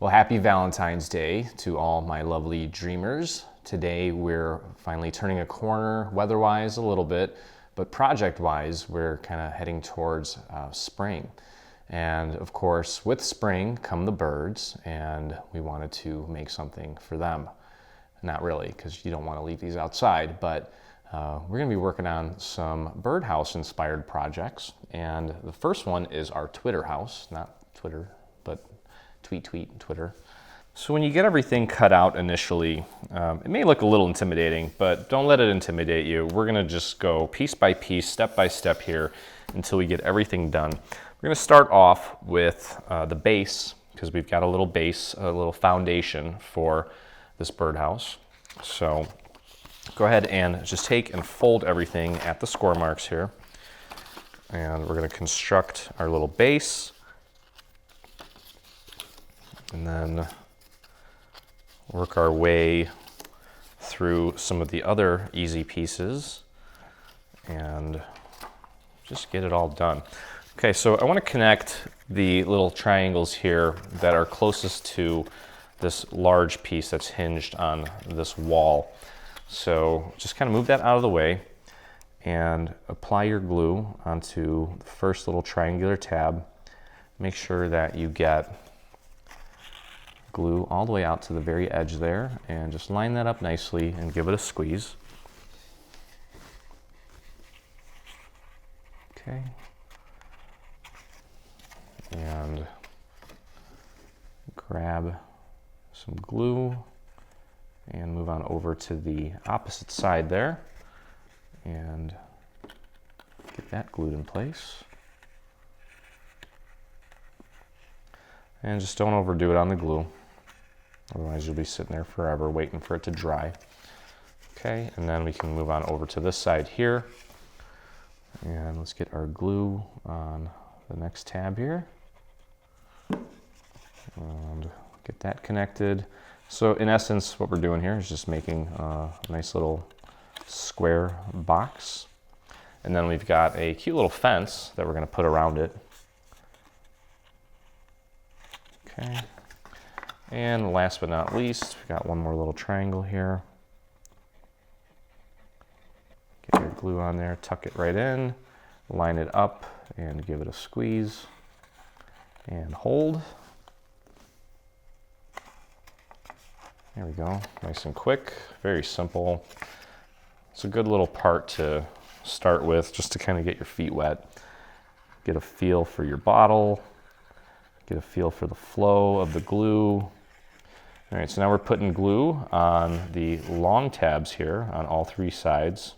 Well, happy Valentine's Day to all my lovely dreamers. Today we're finally turning a corner, weather-wise a little bit, but project-wise we're kind of heading towards spring. And of course, with spring come the birds, and we wanted to make something for them. Not really, because you don't want to leave these outside, but we're going to be working on some birdhouse inspired projects. And the first one is our Twitter house, not Twitter, but tweet, Twitter. So when you get everything cut out initially, it may look a little intimidating, but don't let it intimidate you. We're gonna just go piece by piece, step by step here until we get everything done. We're gonna start off with the base, because we've got a little base, a little foundation for this birdhouse. So go ahead and just take and fold everything at the score marks here. And we're gonna construct our little base. And then work our way through some of the other easy pieces and just get it all done. Okay, so I want to connect the little triangles here that are closest to this large piece that's hinged on this wall. So just kind of move that out of the way and apply your glue onto the first little triangular tab. Make sure that you get glue all the way out to the very edge there, and just line that up nicely and give it a squeeze. Okay. And grab some glue and move on over to the opposite side there and get that glued in place. And just don't overdo it on the glue. Otherwise you'll be sitting there forever waiting for it to dry. Okay, and then we can move on over to this side here. And let's get our glue on the next tab here. And get that connected. So in essence, what we're doing here is just making a nice little square box. And then we've got a cute little fence that we're gonna put around it. Okay. And last but not least, we've got one more little triangle here. Get your glue on there, tuck it right in, line it up, and give it a squeeze, and hold. There we go, nice and quick, very simple. It's a good little part to start with, just to kind of get your feet wet, get a feel for your bottle, get a feel for the flow of the glue. All right, so now we're putting glue on the long tabs here on all three sides.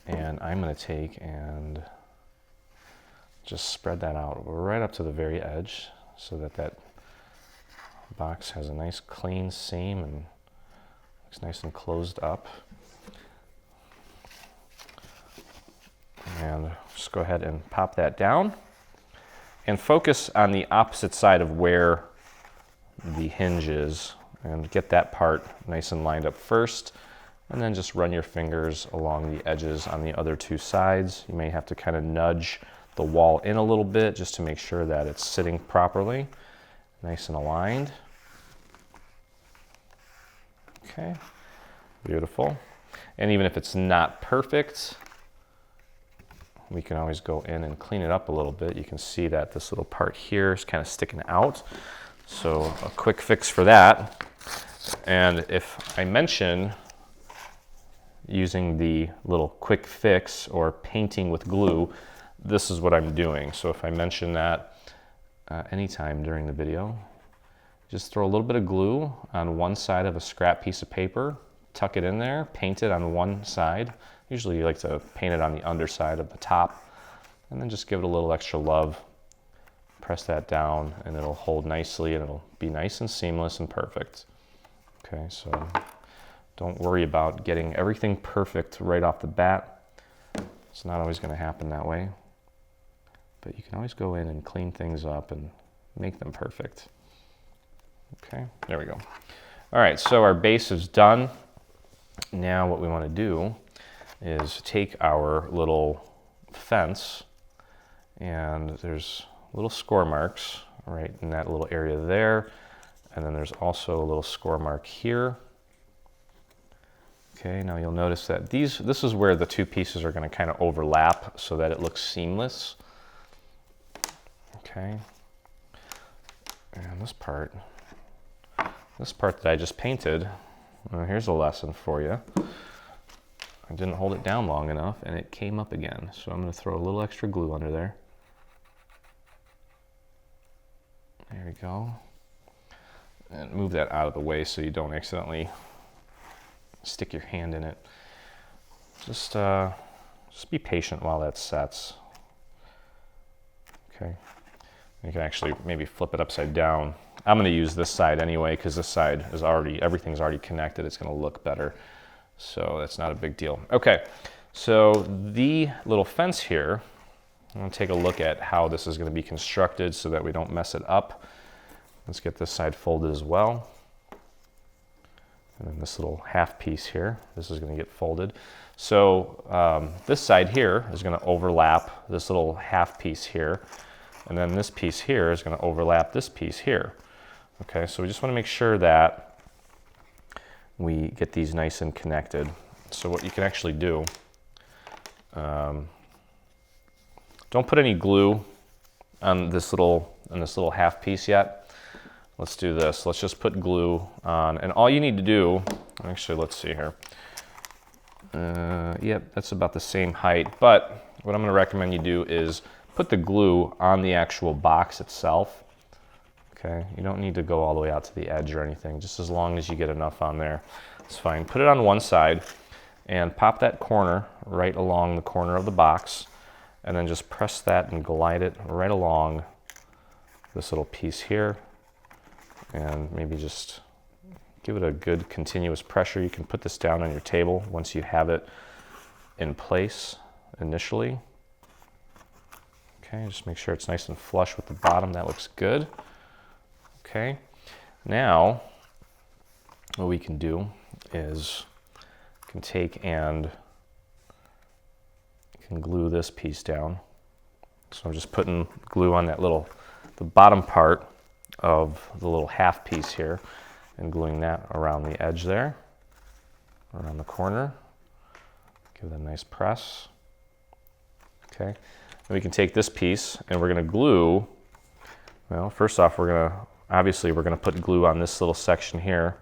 And I'm gonna take and just spread that out right up to the very edge so that that box has a nice clean seam and looks nice and closed up. And just go ahead and pop that down and focus on the opposite side of where the hinge is and get that part nice and lined up first, and then just run your fingers along the edges on the other two sides. You may have to kind of nudge the wall in a little bit just to make sure that it's sitting properly, nice and aligned. Okay, beautiful. And even if it's not perfect, we can always go in and clean it up a little bit. You can see that this little part here is kind of sticking out. So a quick fix for that. And if I mention using the little quick fix or painting with glue, this is what I'm doing. So if I mention that anytime during the video, just throw a little bit of glue on one side of a scrap piece of paper, tuck it in there, paint it on one side. Usually you like to paint it on the underside of the top, and then just give it a little extra love. Press that down and it'll hold nicely and it'll be nice and seamless and perfect. Okay, so don't worry about getting everything perfect right off the bat. It's not always going to happen that way, but you can always go in and clean things up and make them perfect. Okay, there we go. All right, so our base is done. Now what we want to do is take our little fence, and there's little score marks right in that little area there. And then there's also a little score mark here. Okay, now you'll notice that this is where the two pieces are going to kind of overlap so that it looks seamless. Okay, and this part that I just painted, well, here's a lesson for you. I didn't hold it down long enough and it came up again. So I'm going to throw a little extra glue under there. There we go. And move that out of the way so you don't accidentally stick your hand in it. Just be patient while that sets. Okay. You can actually maybe flip it upside down. I'm going to use this side anyway because this side is everything's already connected. It's going to look better. So that's not a big deal. Okay, so the little fence here, I'm going to take a look at how this is going to be constructed so that we don't mess it up. Let's get this side folded as well. And then this little half piece here, this is going to get folded. So this side here is going to overlap this little half piece here. And then this piece here is going to overlap this piece here. Okay, so we just want to make sure that we get these nice and connected. So what you can actually do, don't put any glue on this little half piece yet. Let's do this. Let's just put glue on, and all you need to do, actually, let's see here. Yep, that's about the same height, but what I'm going to recommend you do is put the glue on the actual box itself. Okay, you don't need to go all the way out to the edge or anything, just as long as you get enough on there, it's fine. Put it on one side and pop that corner right along the corner of the box, and then just press that and glide it right along this little piece here, and maybe just give it a good continuous pressure. You can put this down on your table once you have it in place initially. Okay, just make sure it's nice and flush with the bottom. That looks good. Okay, now what we can do is we can take and can glue this piece down. So I'm just putting glue on the bottom part of the little half piece here and gluing that around the edge there, around the corner. Give it a nice press. Okay, and we can take this piece and we're going to glue. Well, first off, obviously we're going to put glue on this little section here,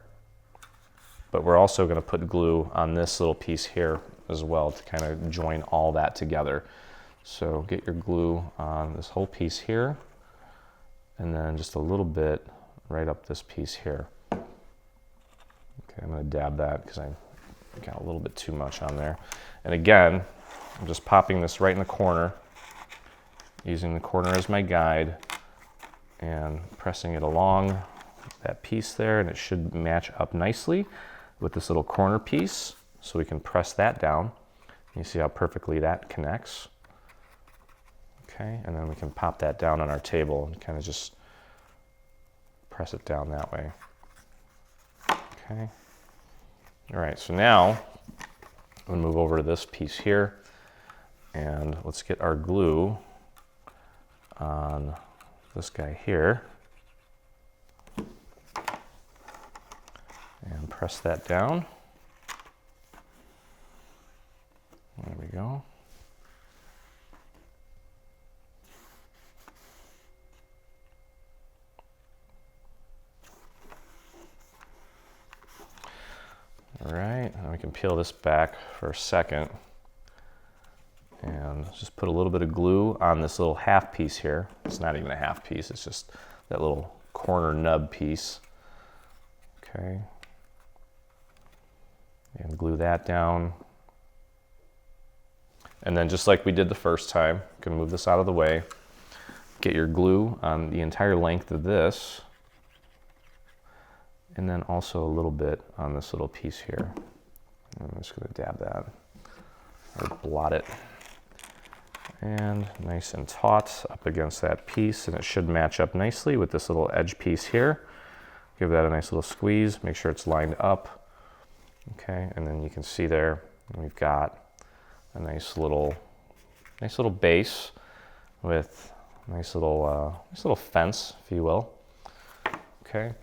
but we're also going to put glue on this little piece here as well to kind of join all that together. So get your glue on this whole piece here, and then just a little bit right up this piece here. Okay, I'm going to dab that because I got a little bit too much on there. And again, I'm just popping this right in the corner, using the corner as my guide, and pressing it along that piece there, and it should match up nicely with this little corner piece. So we can press that down. You see how perfectly that connects. Okay, and then we can pop that down on our table and kind of just press it down that way. Okay. All right, so now I'm gonna move over to this piece here, and let's get our glue on this guy here. And press that down. There we go. All right, now we can peel this back for a second and just put a little bit of glue on this little half piece here. It's not even a half piece, it's just that little corner nub piece. Okay. And glue that down. And then just like we did the first time, you can move this out of the way. Get your glue on the entire length of this. And then also a little bit on this little piece here. I'm just going to dab that or blot it. And nice and taut up against that piece, and it should match up nicely with this little edge piece here. Give that a nice little squeeze, make sure it's lined up. Okay, and then you can see there we've got a nice little base with Nice little fence, if you will. Okay,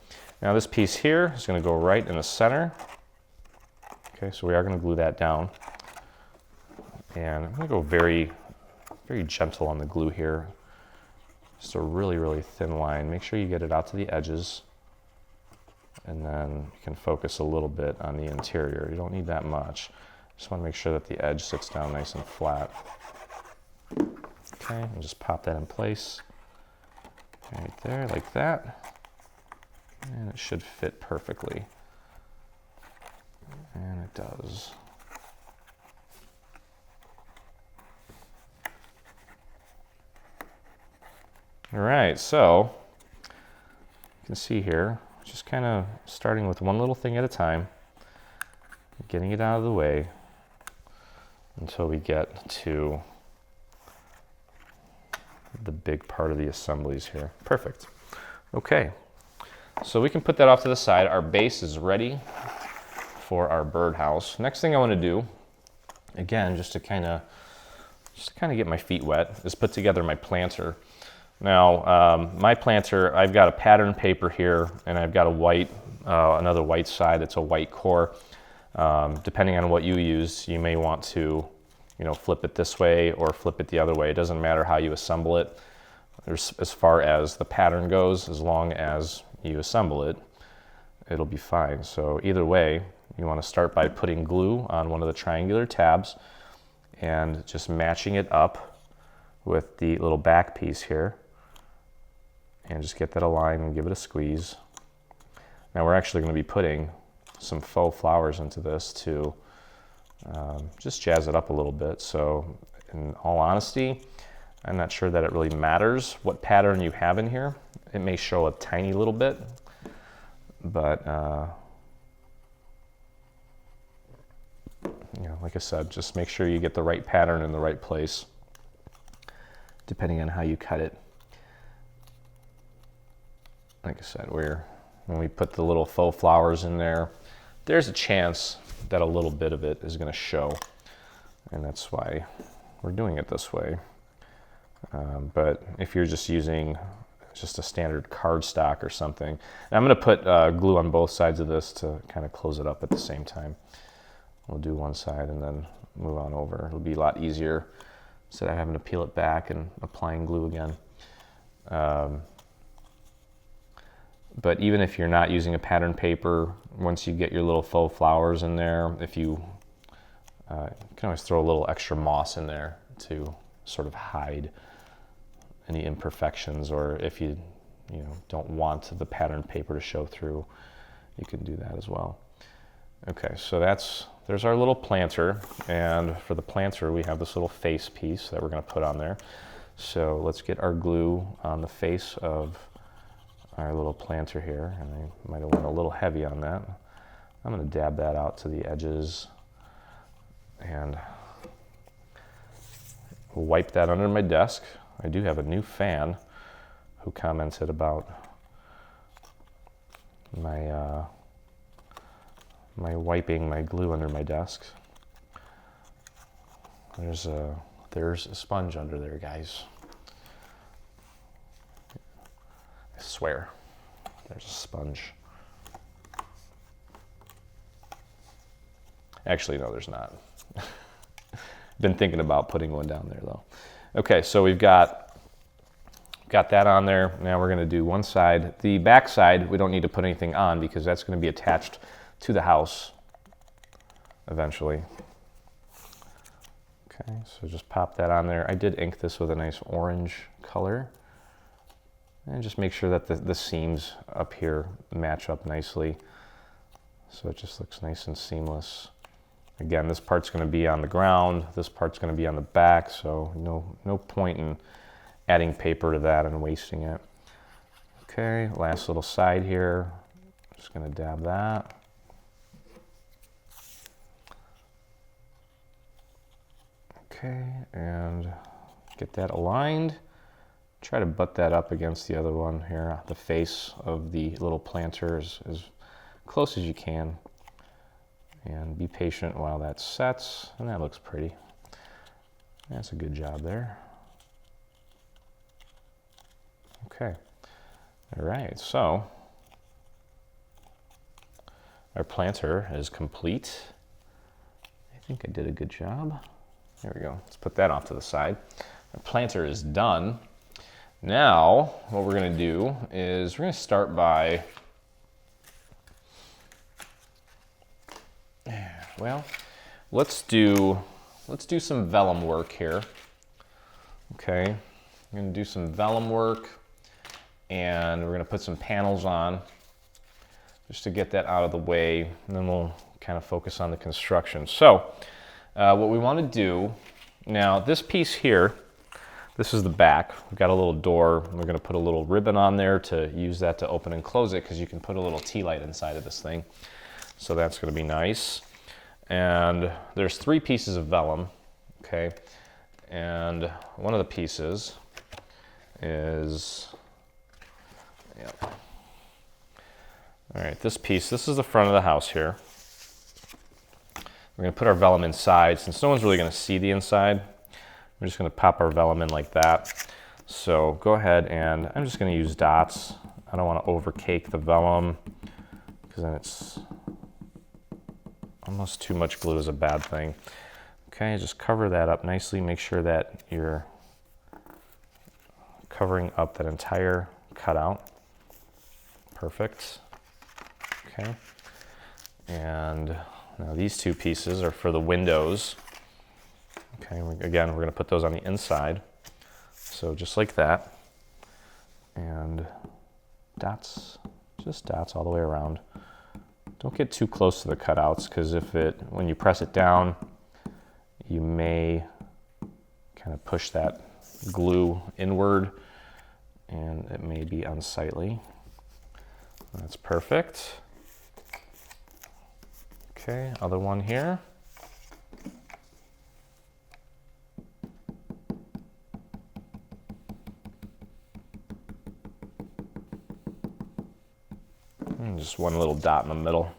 now this piece here is going to go right in the center. Okay, so we are going to glue that down. And I'm going to go very, very gentle on the glue here. Just a really, really thin line. Make sure you get it out to the edges. And then you can focus a little bit on the interior. You don't need that much. Just want to make sure that the edge sits down nice and flat. Okay, and just pop that in place. Right there, like that. And it should fit perfectly. And it does. All right, so you can see here, just kind of starting with one little thing at a time, getting it out of the way until we get to the big part of the assemblies here. Perfect. Okay, so we can put that off to the side. Our base is ready for our birdhouse. Next thing I want to do, again, just to kind of get my feet wet, is put together my planter. Now, my planter, I've got a pattern paper here, and I've got a white, another white side that's a white core. Depending on what you use, you may want to, flip it this way or flip it the other way. It doesn't matter how you assemble it. As far as the pattern goes, as long as you assemble it, it'll be fine. So either way, you want to start by putting glue on one of the triangular tabs and just matching it up with the little back piece here. And just get that aligned and give it a squeeze. Now we're actually going to be putting some faux flowers into this to just jazz it up a little bit. So in all honesty, I'm not sure that it really matters what pattern you have in here. It may show a tiny little bit, but like I said, just make sure you get the right pattern in the right place, depending on how you cut it. Like I said, when we put the little faux flowers in there, there's a chance that a little bit of it is going to show, and that's why we're doing it this way. But if you're just using just a standard cardstock or something, and I'm going to put glue on both sides of this to kind of close it up at the same time. We'll do one side and then move on over. It'll be a lot easier instead of having to peel it back and applying glue again. But even if you're not using a pattern paper, once you get your little faux flowers in there, if you can always throw a little extra moss in there to sort of hide any imperfections, or if you don't want the pattern paper to show through, you can do that as well. Okay, so there's our little planter, and for the planter we have this little face piece that we're going to put on there. So let's get our glue on the face of our little planter here, and I might have went a little heavy on that. I'm going to dab that out to the edges and wipe that under my desk. I do have a new fan who commented about my wiping my glue under my desk. There's a sponge under there, guys. I swear, there's a sponge. Actually, no, there's not. Been thinking about putting one down there though. Okay, so we've got that on there. Now we're going to do one side. The back side, we don't need to put anything on because that's going to be attached to the house eventually. Okay, so just pop that on there. I did ink this with a nice orange color. And just make sure that the seams up here match up nicely, so it just looks nice and seamless. Again, this part's going to be on the ground, this part's going to be on the back, so no point in adding paper to that and wasting it. Okay, last little side here, just going to dab that. Okay, and get that aligned. Try to butt that up against the other one here, the face of the little planter as close as you can. And be patient while that sets, and that looks pretty. That's a good job there. Okay. All right, so our planter is complete. I think I did a good job. There we go. Let's put that off to the side. Our planter is done. Now, what we're going to do is we're going to start by, well, let's do some vellum work here. Okay, I'm going to do some vellum work, and we're going to put some panels on just to get that out of the way, and then we'll kind of focus on the construction. So what we want to do now, this piece here, this is the back. We've got a little door. We're going to put a little ribbon on there to use that to open and close it, because you can put a little tea light inside of this thing. So that's going to be nice. And there's 3 pieces of vellum, okay? And one of the pieces is, yep. All right, this piece, this is the front of the house here. We're going to put our vellum inside. Since no one's really going to see the inside, we're just going to pop our vellum in like that. So go ahead, and I'm just going to use dots. I don't want to overcake the vellum, because then it's almost too much glue is a bad thing. Okay, just cover that up nicely. Make sure that you're covering up that entire cutout. Perfect. Okay, and now these 2 pieces are for the windows. Okay, again, we're going to put those on the inside. So just like that. And dots, just dots all the way around. Don't get too close to the cutouts, because when you press it down, you may kind of push that glue inward, and it may be unsightly. That's perfect. Okay, other one here. And just one little dot in the middle.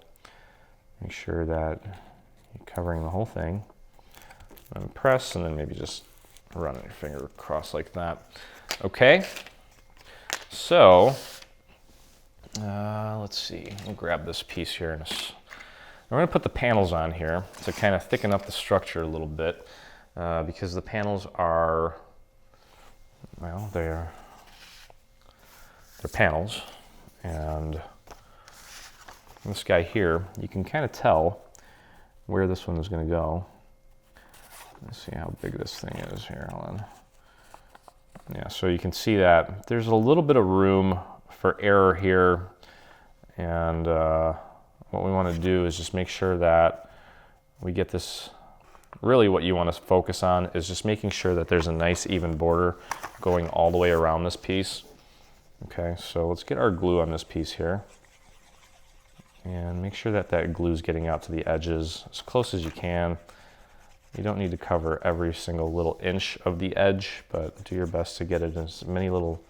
Make sure that you're covering the whole thing. And press, and then maybe just run your finger across like that. Okay, so let's see. We'll grab this piece here, and we're going to put the panels on here to kind of thicken up the structure a little bit, because the panels are, well, they're panels, and this guy here, you can kind of tell where this one is going to go. Let's see how big this thing is here. Hold on. Yeah, so you can see that there's a little bit of room for error here, and what we want to do is just make sure that we get this. Really what you want to focus on is just making sure that there's a nice even border going all the way around this piece. Okay, so let's get our glue on this piece here, and make sure that that glue is getting out to the edges as close as you can. You don't need to cover every single little inch of the edge, but do your best to get it in as many little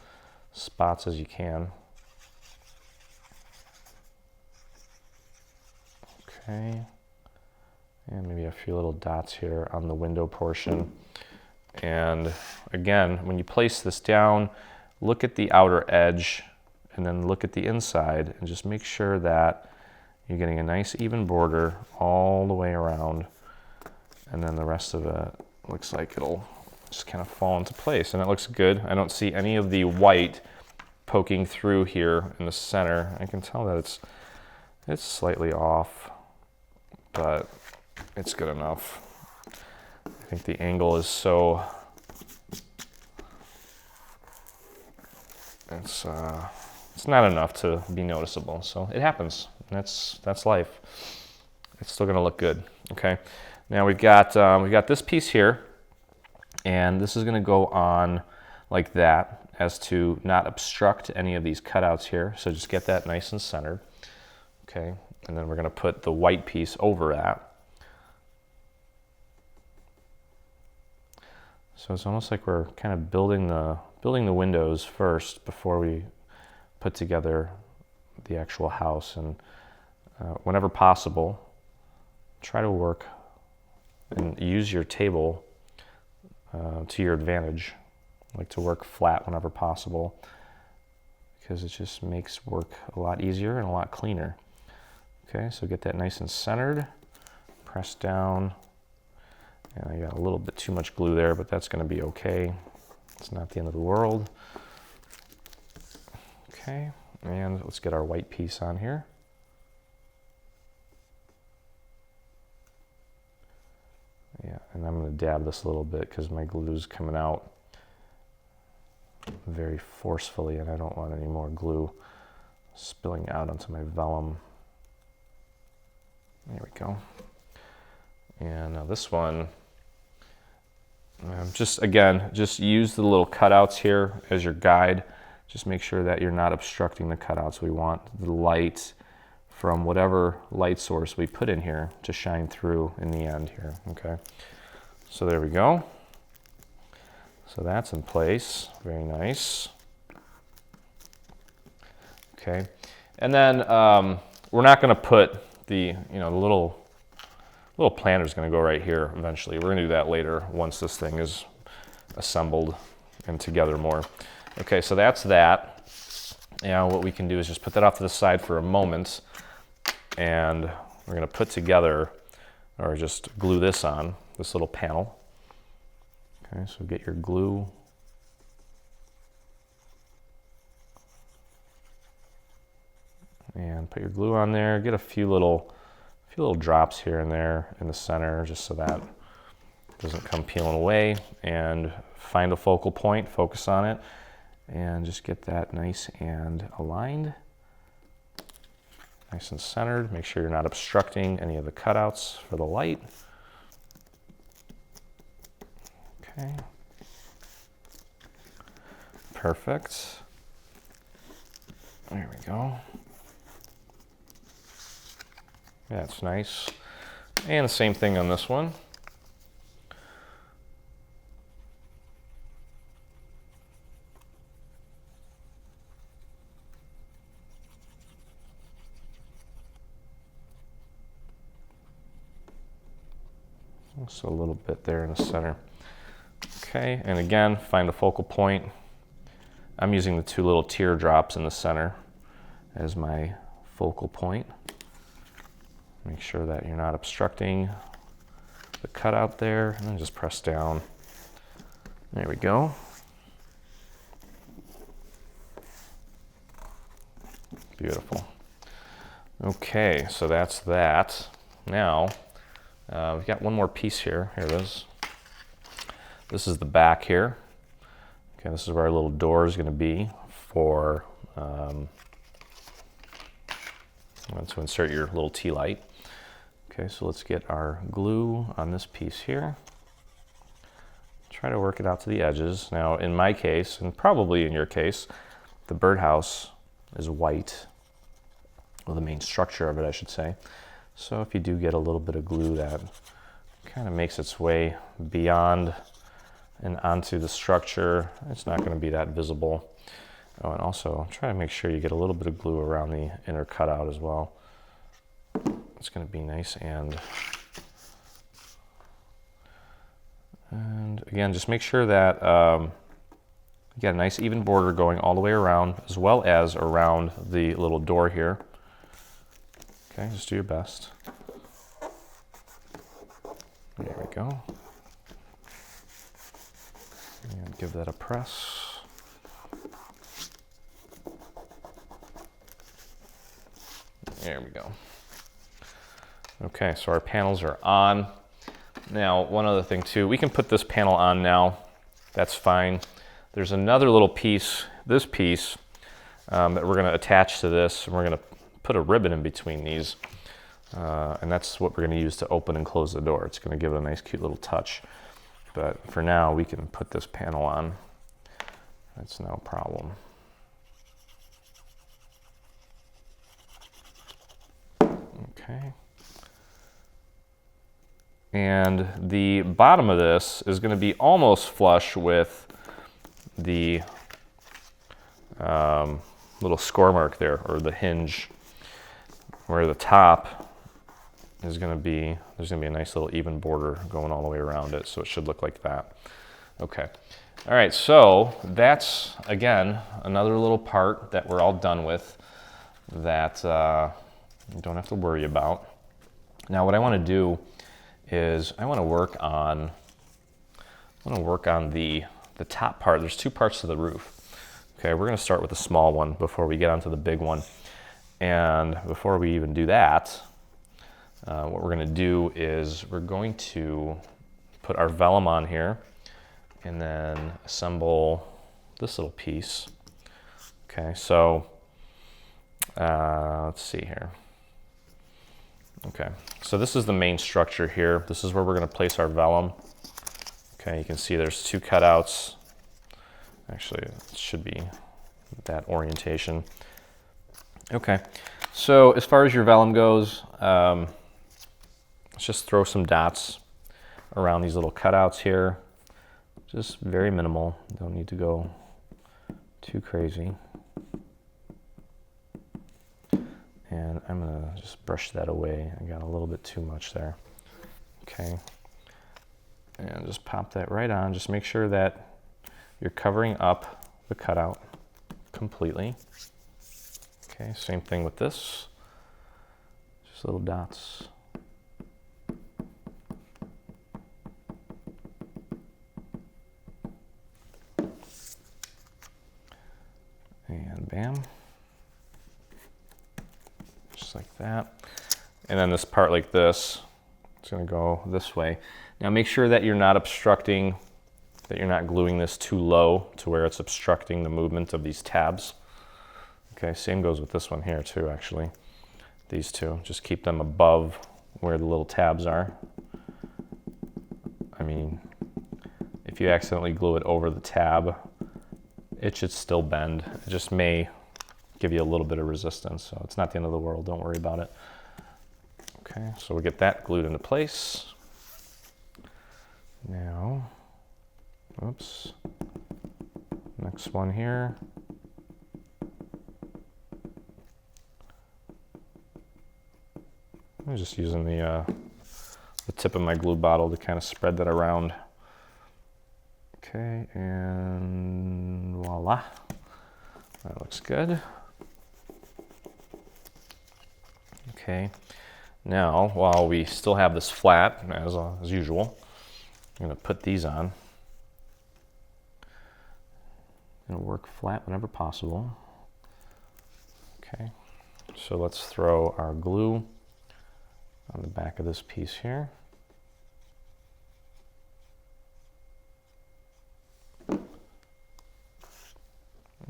spots as you can. Okay, and maybe a few little dots here on the window portion. And again, when you place this down, look at the outer edge and then look at the inside, and just make sure that you're getting a nice even border all the way around. And then the rest of it looks like it'll just kind of fall into place, and it looks good. I don't see any of the white poking through here in the center. I can tell that it's slightly off, but it's good enough. I think the angle is so, it's not enough to be noticeable, so it happens. That's life. It's still gonna look good. Okay. Now we've got this piece here, and this is going to go on like that as to not obstruct any of these cutouts here. So just get that nice and centered. Okay, and then we're going to put the white piece over that. So it's almost like we're kind of building the windows first before we put together the actual house. And whenever possible, try to work and use your table to your advantage. I like to work flat whenever possible, because it just makes work a lot easier and a lot cleaner. Okay, so get that nice and centered, press down, and I got a little bit too much glue there, but that's going to be okay. It's not the end of the world. Okay, and let's get our white piece on here. Yeah, and I'm going to dab this a little bit because my glue's coming out very forcefully, and I don't want any more glue spilling out onto my vellum. There we go. And now this one, just use the little cutouts here as your guide. Just make sure that you're not obstructing the cutouts. We want the light from whatever light source we put in here to shine through in the end here, okay? So there we go. So that's in place, very nice. Okay, and then we're not gonna put the little planter is going to go right here eventually. We're going to do that later once this thing is assembled and together more. Okay, so that's that. Now what we can do is just put that off to the side for a moment, and we're going to put together, or just glue this on, this little panel. Okay, so get your glue. And put your glue on there. Get a few little drops here and there in the center, just so that it doesn't come peeling away. And find a focal point, focus on it, and just get that nice and aligned, nice and centered. Make sure you're not obstructing any of the cutouts for the light. Okay, perfect. There we go. That's nice. And the same thing on this one. Just a little bit there in the center. Okay, and again, find a focal point. I'm using the two little teardrops in the center as my focal point. Make sure that you're not obstructing the cutout there, and then just press down. There we go. Beautiful. Okay, so that's that. Now, we've got one more piece here. Here it is. This is the back here. Okay, this is where our little door is going to be for to insert your little tea light. Okay, so let's get our glue on this piece here. Try to work it out to the edges. Now, in my case, and probably in your case, the birdhouse is white, well, the main structure of it, I should say. So if you do get a little bit of glue, that kind of makes its way beyond and onto the structure, it's not going to be that visible. Oh, and also try to make sure you get a little bit of glue around the inner cutout as well. It's going to be nice, and again, just make sure that you got a nice even border going all the way around, as well as around the little door here. Okay, just do your best. There we go. And give that a press. There we go. Okay, so our panels are on. Now, one other thing too, we can put this panel on now. That's fine. There's another little piece, this piece, that we're going to attach to this, and we're going to put a ribbon in between these. And that's what we're going to use to open and close the door. It's going to give it a nice, cute little touch. But for now, we can put this panel on. That's no problem. Okay. And the bottom of this is going to be almost flush with the little score mark there, or the hinge, where the top is going to be, there's going to be a nice little even border going all the way around it, so it should look like that. Okay, All right, so that's, again, another little part that we're all done with that you don't have to worry about. Now what I want to do is I want to work on the top part. There's two parts to the roof. Okay, we're going to start with the small one before we get onto the big one. And before we even do that, what we're going to do is we're going to put our vellum on here and then assemble this little piece. Okay, so let's see here. Okay, so this is the main structure here. This is where we're going to place our vellum. Okay, you can see there's two cutouts. Actually, it should be that orientation. Okay, so as far as your vellum goes, let's just throw some dots around these little cutouts here. Just very minimal, don't need to go too crazy. And I'm gonna just brush that away. I got a little bit too much there. Okay, and just pop that right on. Just make sure that you're covering up the cutout completely. Okay, same thing with this. Just little dots. And bam. Just like that. And then this part like this, it's gonna go this way. Now make sure that you're not obstructing, that you're not gluing this too low to where it's obstructing the movement of these tabs. Okay, same goes with this one here too, actually. These two, just keep them above where the little tabs are. I mean, if you accidentally glue it over the tab, it should still bend. It just may give you a little bit of resistance, so it's not the end of the world, don't worry about it. Okay, so we get that glued into place. Now, oops, next one here. I'm just using the tip of my glue bottle to kind of spread that around. Okay, and voila, that looks good. Okay, now while we still have this flat, as usual, I'm going to put these on. I'm going to work flat whenever possible. Okay, so let's throw our glue on the back of this piece here.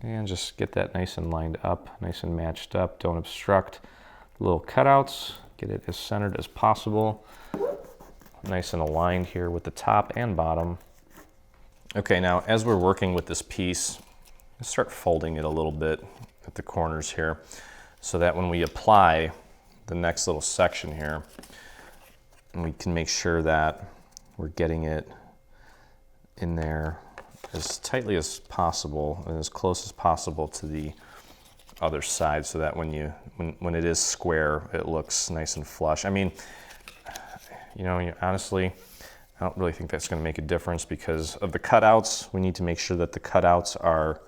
And just get that nice and lined up, nice and matched up. Don't obstruct the little cutouts. Get it as centered as possible. Nice and aligned here with the top and bottom. Okay, now as we're working with this piece, let's start folding it a little bit at the corners here so that when we apply the next little section here, we can make sure that we're getting it in there as tightly as possible and as close as possible to the other side, so that when it is square, it looks nice and flush. I mean, you know, honestly, I don't really think that's going to make a difference because of the cutouts. We need to make sure that the cutouts are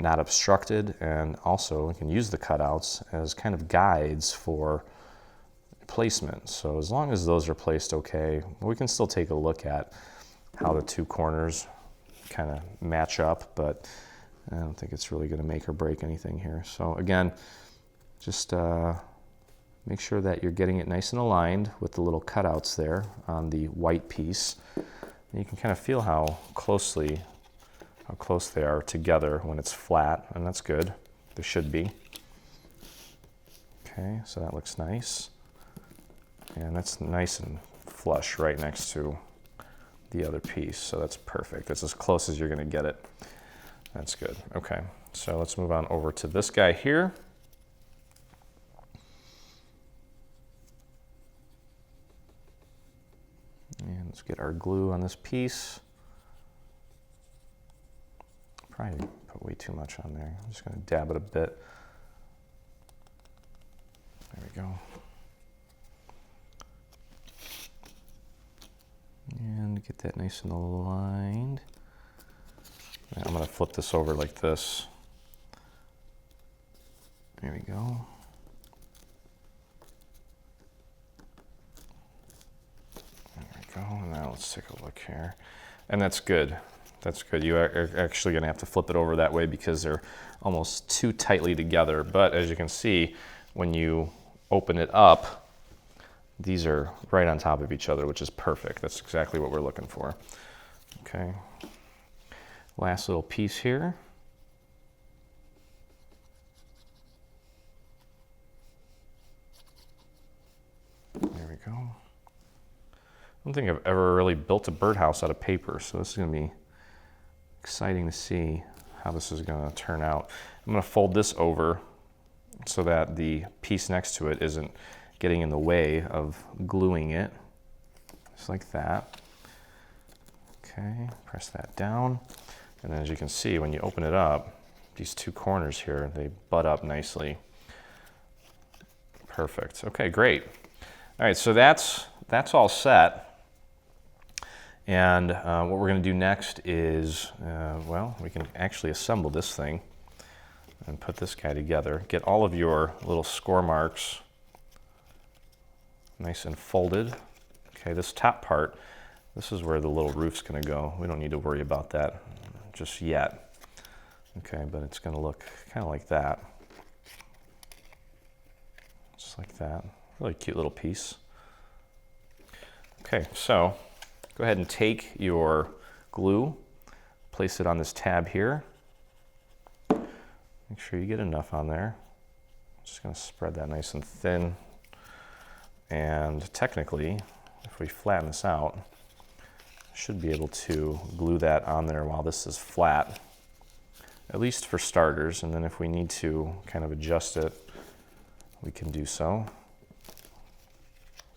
not obstructed, and also we can use the cutouts as kind of guides for placement. So as long as those are placed okay, we can still take a look at how the two corners kind of match up, but I don't think it's really going to make or break anything here. So again, just make sure that you're getting it nice and aligned with the little cutouts there on the white piece. And you can kind of feel how close they are together when it's flat, and that's good. They should be. Okay, so that looks nice. And that's nice and flush right next to the other piece, so that's perfect. That's as close as you're going to get it. That's good. Okay, so let's move on over to this guy here. And let's get our glue on this piece. Probably put way too much on there. I'm just going to dab it a bit. There we go. And get that nice and aligned. I'm going to flip this over like this. There we go. There we go. Now let's take a look here. And that's good. That's good. You are actually going to have to flip it over that way because they're almost too tightly together. But as you can see, when you open it up, these are right on top of each other, which is perfect. That's exactly what we're looking for. Okay. Last little piece here. There we go. I don't think I've ever really built a birdhouse out of paper, so this is going to be exciting to see how this is going to turn out. I'm going to fold this over so that the piece next to it isn't getting in the way of gluing it, just like that. Okay, press that down. And then as you can see, when you open it up, these two corners here, they butt up nicely. Perfect. Okay, great. All right, so that's all set. And what we're going to do next is, well, we can actually assemble this thing and put this guy together. Get all of your little score marks nice and folded. Okay, this top part, this is where the little roof's going to go. We don't need to worry about that just yet. Okay, but it's going to look kind of like that. Just like that. Really cute little piece. Okay, so go ahead and take your glue, place it on this tab here. Make sure you get enough on there. I'm just going to spread that nice and thin. And technically, if we flatten this out, should be able to glue that on there while this is flat, at least for starters. And then if we need to kind of adjust it, we can do so.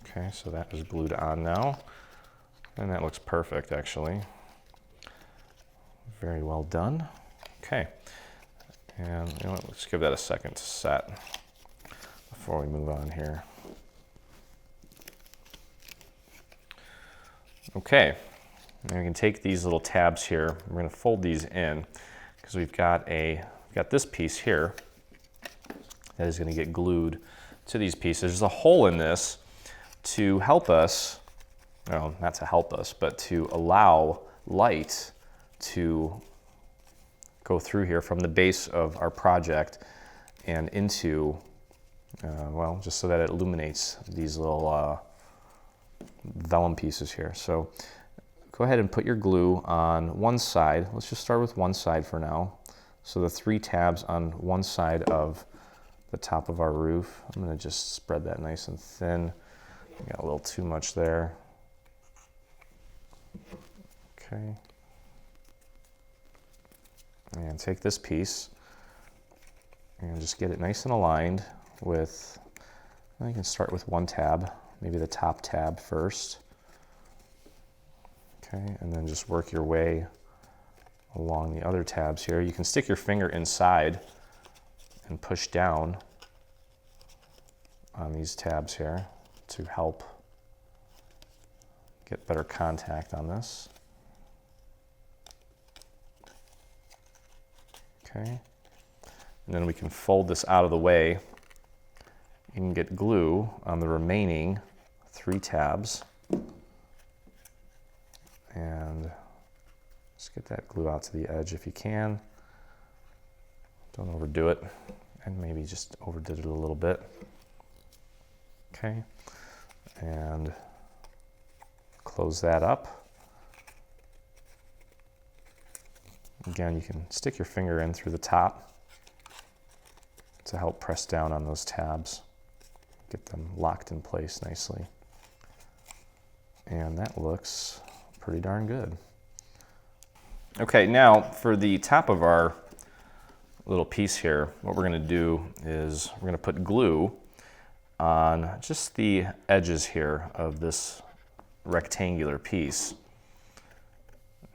Okay, so that is glued on now. And that looks perfect, actually. Very well done. Okay, and you know what, let's give that a second to set before we move on here. Okay, now we can take these little tabs here. We're going to fold these in because we've got this piece here that is going to get glued to these pieces. There's a hole in this to help us, well, not to help us, but to allow light to go through here from the base of our project and into, well, just so that it illuminates these little vellum pieces here. So go ahead and put your glue on one side. Let's just start with one side for now. So the 3 tabs on one side of the top of our roof. I'm going to just spread that nice and thin. Got a little too much there. Okay. And take this piece and just get it nice and aligned with, you can start with one tab, maybe the top tab first. Okay, and then just work your way along the other tabs here. You can stick your finger inside and push down on these tabs here to help get better contact on this. Okay, and then we can fold this out of the way. You can get glue on the remaining 3 tabs. And just get that glue out to the edge if you can. Don't overdo it, and maybe just overdid it a little bit. Okay, and close that up. Again, you can stick your finger in through the top to help press down on those tabs, get them locked in place nicely. And that looks pretty darn good. Okay, now for the top of our little piece here, what we're going to do is we're going to put glue on just the edges here of this rectangular piece.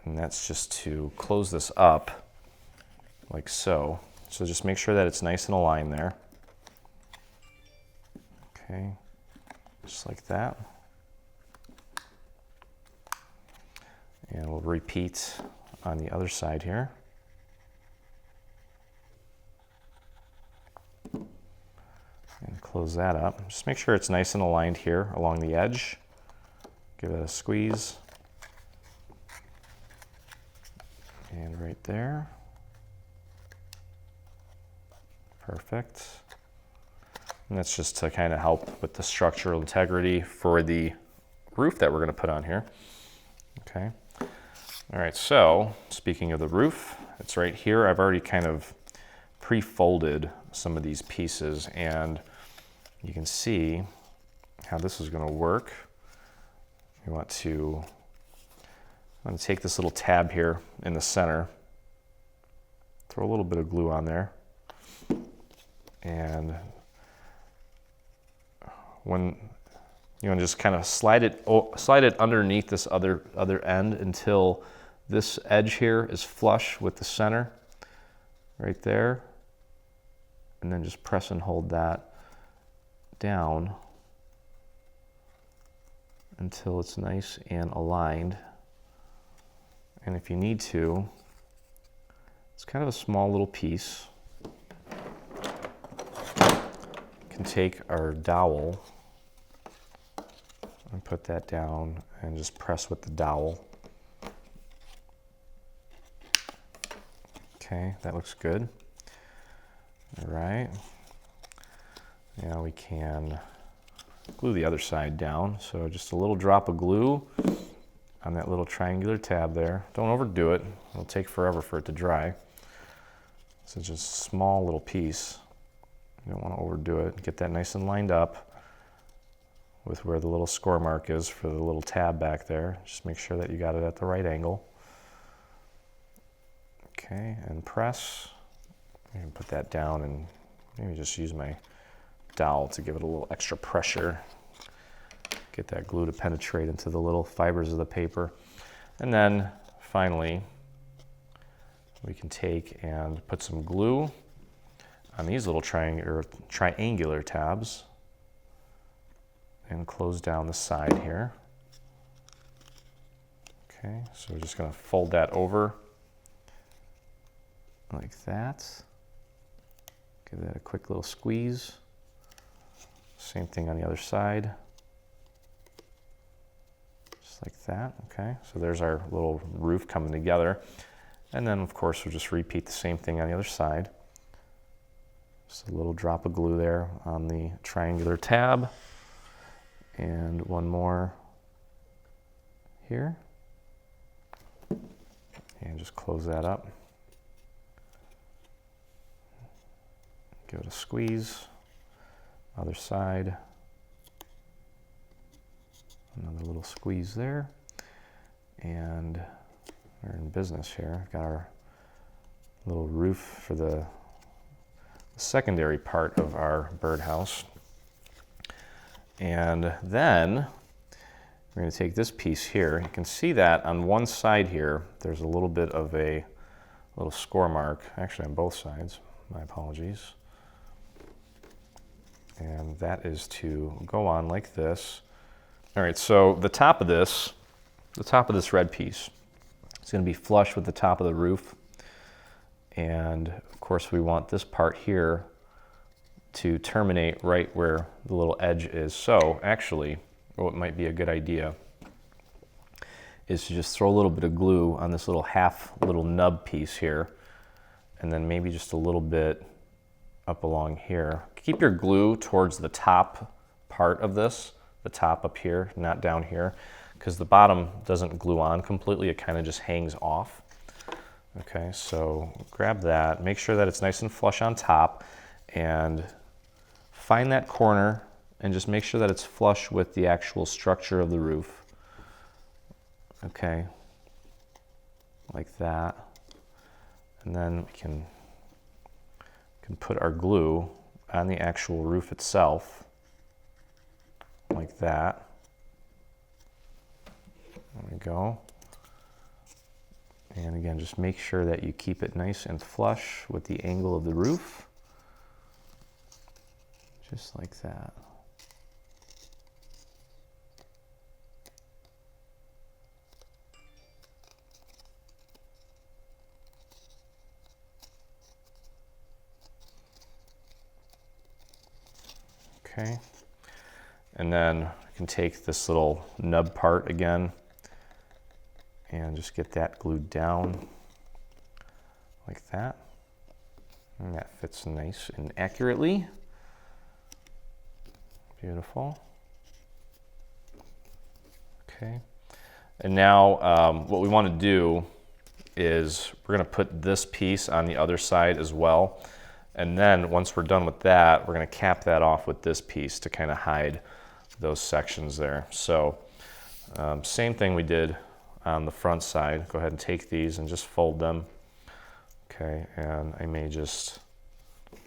And that's just to close this up like so. So just make sure that it's nice and aligned there. Okay, just like that. And we'll repeat on the other side here. close that up. Just make sure it's nice and aligned here along the edge. Give it a squeeze. And right there. Perfect. And that's just to kind of help with the structural integrity for the roof that we're going to put on here. Okay. All right, so speaking of the roof, it's right here. I've already kind of pre-folded some of these pieces, and you can see how this is going to work. You want to, I'm going to take this little tab here in the center, throw a little bit of glue on there, and when you want to just kind of slide it underneath this other end until this edge here is flush with the center right there, and then just press and hold that down until it's nice and aligned. And if you need to, it's kind of a small little piece. We can take our dowel and put that down and just press with the dowel. Okay, that looks good. All right. Now we can glue the other side down. So just a little drop of glue on that little triangular tab there. Don't overdo it. It'll take forever for it to dry. So just a small little piece. You don't want to overdo it. Get that nice and lined up with where the little score mark is for the little tab back there. Just make sure that you got it at the right angle. Okay, and press. You can put that down and maybe just use my dowel to give it a little extra pressure. Get that glue to penetrate into the little fibers of the paper. And then finally, we can take and put some glue on these little triangular tabs and close down the side here. Okay, so we're just going to fold that over like that. Give that a quick little squeeze. Same thing on the other side. Just like that, okay? So there's our little roof coming together. And then, of course, we'll just repeat the same thing on the other side. Just a little drop of glue there on the triangular tab. And one more here. And just close that up. Give it a squeeze. Other side. Another little squeeze there. And we're in business here. Got our little roof for the secondary part of our birdhouse. And then we're going to take this piece here. You can see that on one side here, there's a little bit of a little score mark. Actually, on both sides. My apologies. And that is to go on like this. All right, so the top of this red piece, it's going to be flush with the top of the roof. And of course, we want this part here to terminate right where the little edge is. So actually, what might be a good idea is to just throw a little bit of glue on this little nub piece here, and then maybe just a little bit up along here. Keep your glue towards the top part of this, the top up here, not down here, because the bottom doesn't glue on completely, it kind of just hangs off. Okay, so grab that, make sure that it's nice and flush on top, and find that corner and just make sure that it's flush with the actual structure of the roof. Okay, like that. And then we can put our glue on the actual roof itself, like that. There we go. And again, just make sure that you keep it nice and flush with the angle of the roof. Just like that. Okay. And then I can take this little nub part again and just get that glued down like that. And that fits nice and accurately. Beautiful. Okay. And now what we want to do is we're going to put this piece on the other side as well. And then once we're done with that, we're going to cap that off with this piece to kind of hide those sections there. So same thing we did on the front side. Go ahead and take these and just fold them. Okay, and I may just, I'm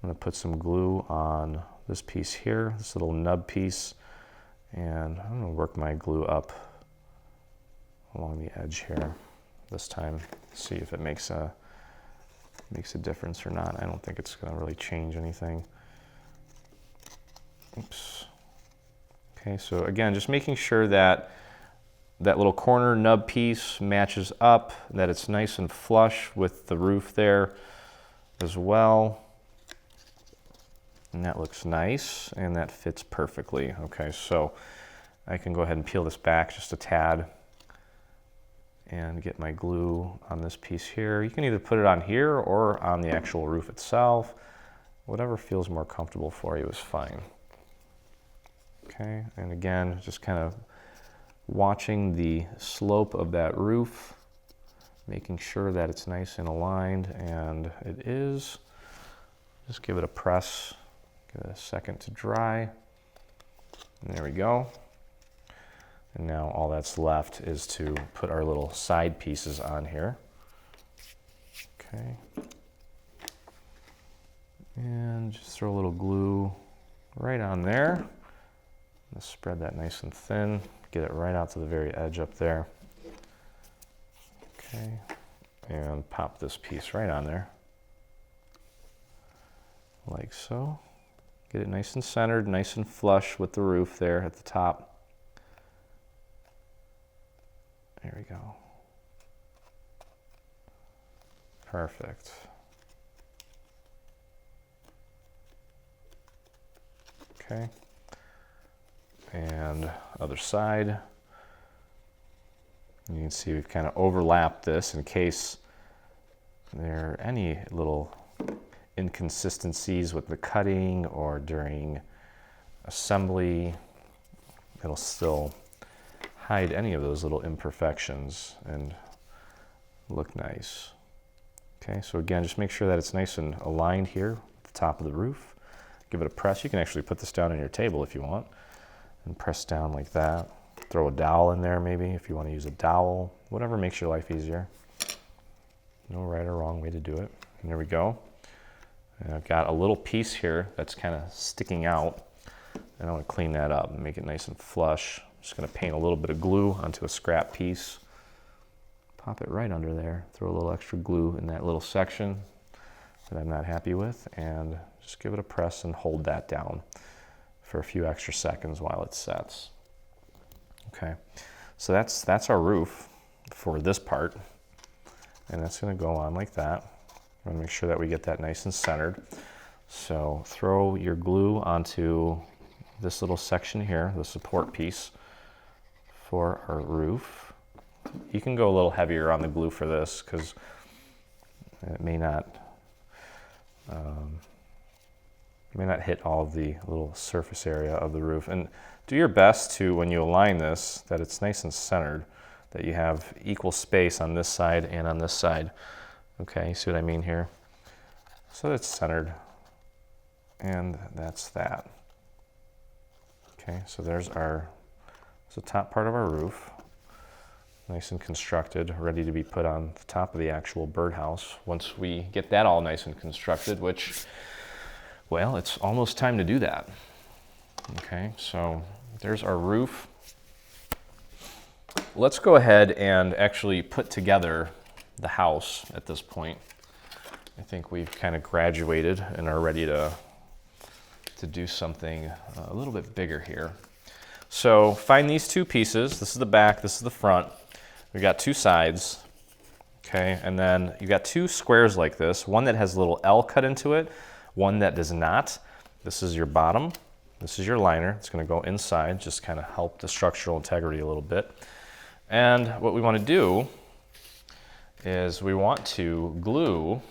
going to put some glue on this piece here, this little nub piece, and I'm going to work my glue up along the edge here this time, see if it makes a difference or not. I don't think it's going to really change anything. Oops. Okay, so again, just making sure that that little corner nub piece matches up, that it's nice and flush with the roof there as well. And that looks nice, and that fits perfectly. Okay, so I can go ahead and peel this back just a tad and get my glue on this piece here. You can either put it on here or on the actual roof itself. Whatever feels more comfortable for you is fine. Okay, and again, just kind of watching the slope of that roof, making sure that it's nice and aligned, and it is. Just give it a press, give it a second to dry. And there we go. And now all that's left is to put our little side pieces on here. Okay. And just throw a little glue right on there. Just spread that nice and thin. Get it right out to the very edge up there. Okay. And pop this piece right on there. Like so. Get it nice and centered, nice and flush with the roof there at the top. There we go. Perfect. Okay. And other side. You can see we've kind of overlapped this in case there are any little inconsistencies with the cutting or during assembly. It'll still hide any of those little imperfections and look nice. Okay, so again, just make sure that it's nice and aligned here at the top of the roof. Give it a press. You can actually put this down on your table if you want and press down like that. Throw a dowel in there maybe if you want to use a dowel. Whatever makes your life easier. No right or wrong way to do it. And there we go. And I've got a little piece here that's kind of sticking out. And I want to clean that up and make it nice and flush. I'm just going to paint a little bit of glue onto a scrap piece. Pop it right under there. Throw a little extra glue in that little section that I'm not happy with. And just give it a press and hold that down for a few extra seconds while it sets. Okay, so that's our roof for this part. And that's going to go on like that. I'm going to make sure that we get that nice and centered. So throw your glue onto this little section here, the support piece for our roof. You can go a little heavier on the glue for this because it may not hit all of the little surface area of the roof. And do your best to, when you align this, that it's nice and centered, that you have equal space on this side and on this side. Okay, you see what I mean here? So it's centered, and that's that. Okay, so there's the top part of our roof, nice and constructed, ready to be put on the top of the actual birdhouse. Once we get that all nice and constructed, which, well, it's almost time to do that. Okay, so there's our roof. Let's go ahead and actually put together the house at this point. I think we've kind of graduated and are ready to do something a little bit bigger here. So find these two pieces. This is the back, this is the front. We've got two sides, okay? And then you've got two squares like this, one that has a little L cut into it, one that does not. this is your bottom. This is your liner. It's going to go inside, just kind of help the structural integrity a little bit. And what we want to do is we want to glue,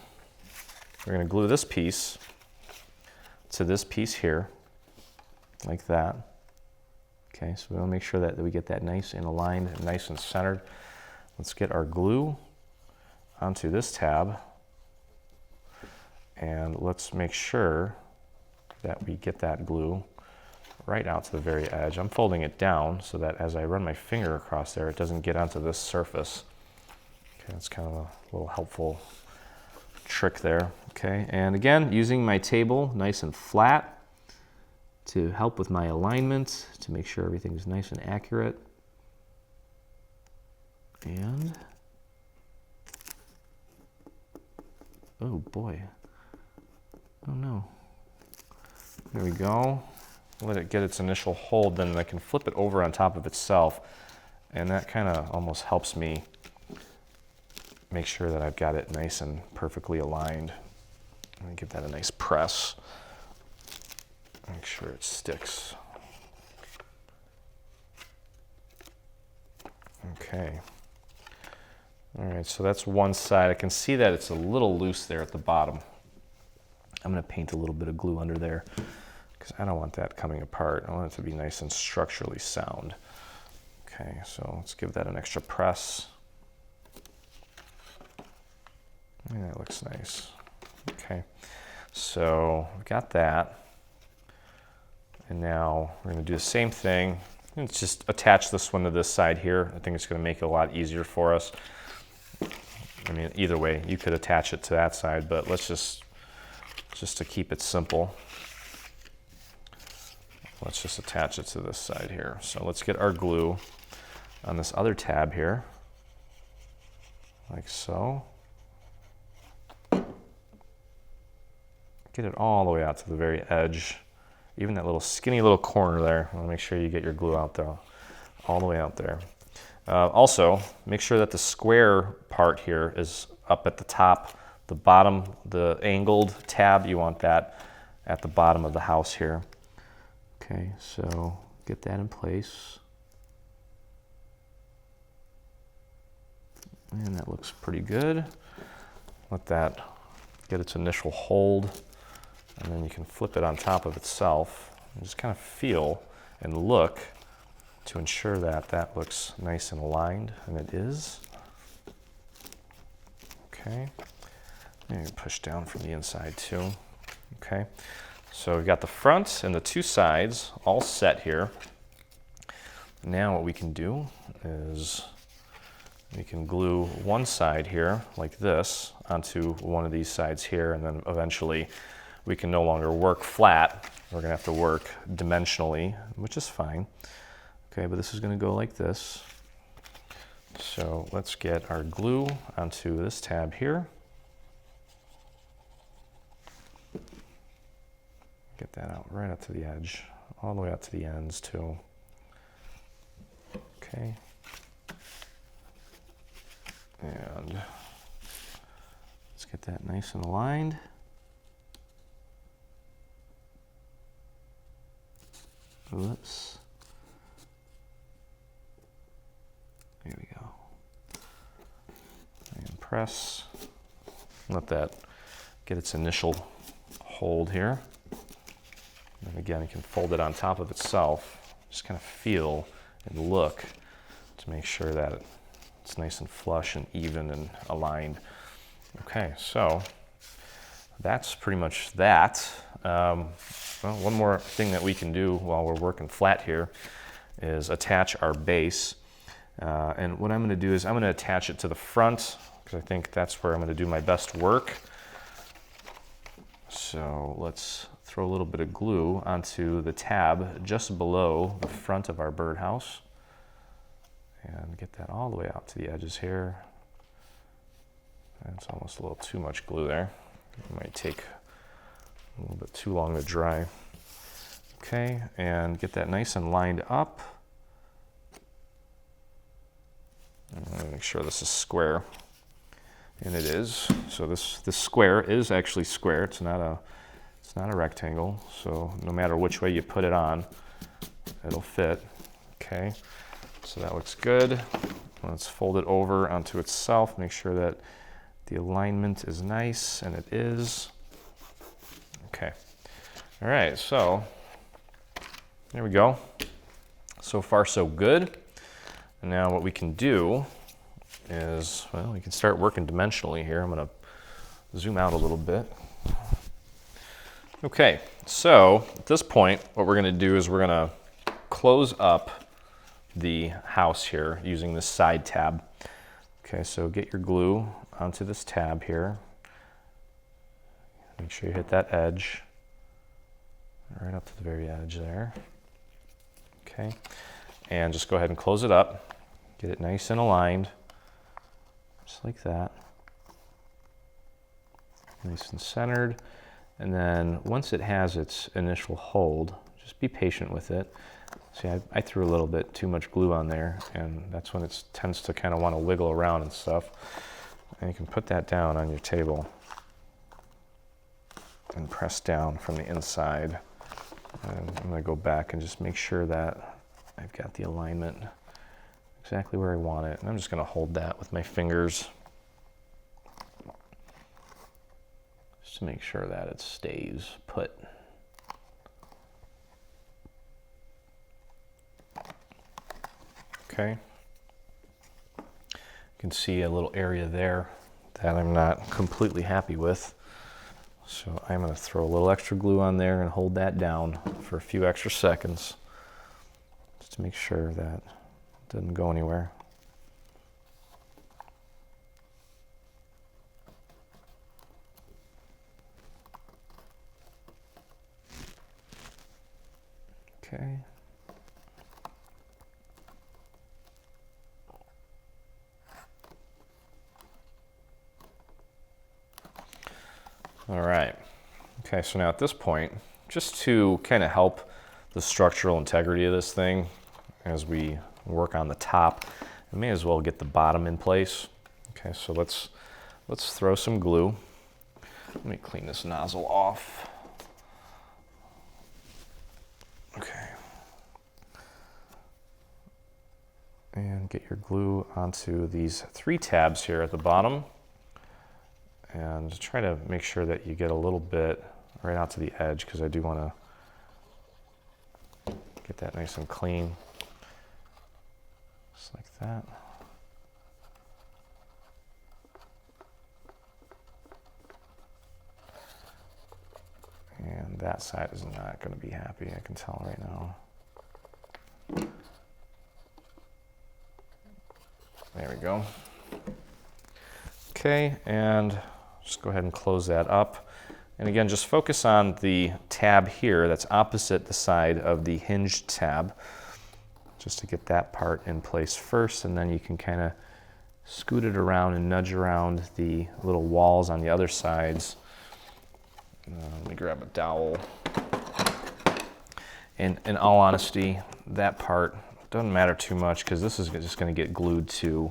we're going to glue this piece to this piece here, like that. Okay, so we want to make sure that we get that nice and aligned, nice and centered. Let's get our glue onto this tab, and let's make sure that we get that glue right out to the very edge. I'm folding it down so that as I run my finger across there, it doesn't get onto this surface. Okay, that's kind of a little helpful trick there. Okay, and again, using my table nice and flat to help with my alignment, to make sure everything's nice and accurate. And, oh boy, oh no. There we go. Let it get its initial hold, then I can flip it over on top of itself, and that kind of almost helps me make sure that I've got it nice and perfectly aligned. Let me give that a nice press. Make sure it sticks. Okay. All right, so that's one side. I can see that it's a little loose there at the bottom. I'm going to paint a little bit of glue under there, because I don't want that coming apart. I want it to be nice and structurally sound. Okay, so let's give that an extra press. And that looks nice. Okay, so we've got that. And now we're going to do the same thing. Let's just attach this one to this side here. I think it's going to make it a lot easier for us. I mean, either way, you could attach it to that side, but let's just to keep it simple, let's just attach it to this side here. So let's get our glue on this other tab here, like so. Get it all the way out to the very edge, even that little skinny little corner there. I want to make sure you get your glue out there, all the way out there. Also, make sure that the square part here is up at the top. The bottom, the angled tab, you want that at the bottom of the house here. Okay, so get that in place. And that looks pretty good. Let that get its initial hold, and then you can flip it on top of itself and just kind of feel and look to ensure that that looks nice and aligned, and it is. Okay. And push down from the inside too. Okay, so we've got the front and the two sides all set here. Now what we can do is we can glue one side here like this onto one of these sides here, and then eventually we can no longer work flat. We're gonna have to work dimensionally, which is fine. Okay, but this is gonna go like this. So let's get our glue onto this tab here. Get that out right up to the edge, all the way out to the ends too. Okay. And let's get that nice and aligned. Whoops. There we go. And press. Let that get its initial hold here. And again, you can fold it on top of itself. Just kind of feel and look to make sure that it's nice and flush and even and aligned. Okay, so that's pretty much that. Well, one more thing that we can do while we're working flat here is attach our base. And what I'm going to do is I'm going to attach it to the front, because I think that's where I'm going to do my best work. So let's throw a little bit of glue onto the tab just below the front of our birdhouse, and get that all the way out to the edges here. That's almost a little too much glue there. It might take a little bit too long to dry. Okay, and get that nice and lined up. I'm going to make sure this is square, and it is. So this square is actually square. It's not not a rectangle, so no matter which way you put it on, it'll fit. Okay, so that looks good. Let's fold it over onto itself, make sure that the alignment is nice, and it is. Okay, all right, so there we go. So far, so good. And now what we can do is, well, we can start working dimensionally here. I'm gonna zoom out a little bit. Okay, so at this point, what we're gonna do is we're gonna close up the house here using this side tab. Okay, so get your glue onto this tab here. Make sure you hit that edge, right up to the very edge there. Okay, and just go ahead and close it up. Get it nice and aligned, just like that. Nice and centered. And then once it has its initial hold, just be patient with it. See, I threw a little bit too much glue on there, and that's when it tends to kind of want to wiggle around and stuff. And you can put that down on your table and press down from the inside. And I'm going to go back and just make sure that I've got the alignment exactly where I want it. And I'm just going to hold that with my fingers just to make sure that it stays put. Okay. You can see a little area there that I'm not completely happy with. So I'm going to throw a little extra glue on there and hold that down for a few extra seconds just to make sure that it doesn't go anywhere. Okay. All right. Okay, so now at this point, just to kind of help the structural integrity of this thing as we work on the top, I may as well get the bottom in place. Okay, so let's throw some glue. Let me clean this nozzle off. Okay. And get your glue onto these 3 tabs here at the bottom. And try to make sure that you get a little bit right out to the edge, because I do want to get that nice and clean. Just like that. And that side is not going to be happy, I can tell right now. There we go. Okay, and just go ahead and close that up. And again, just focus on the tab here that's opposite the side of the hinged tab, just to get that part in place first, and then you can kind of scoot it around and nudge around the little walls on the other sides. Let me grab a dowel. And in all honesty, that part doesn't matter too much, because this is just going to get glued to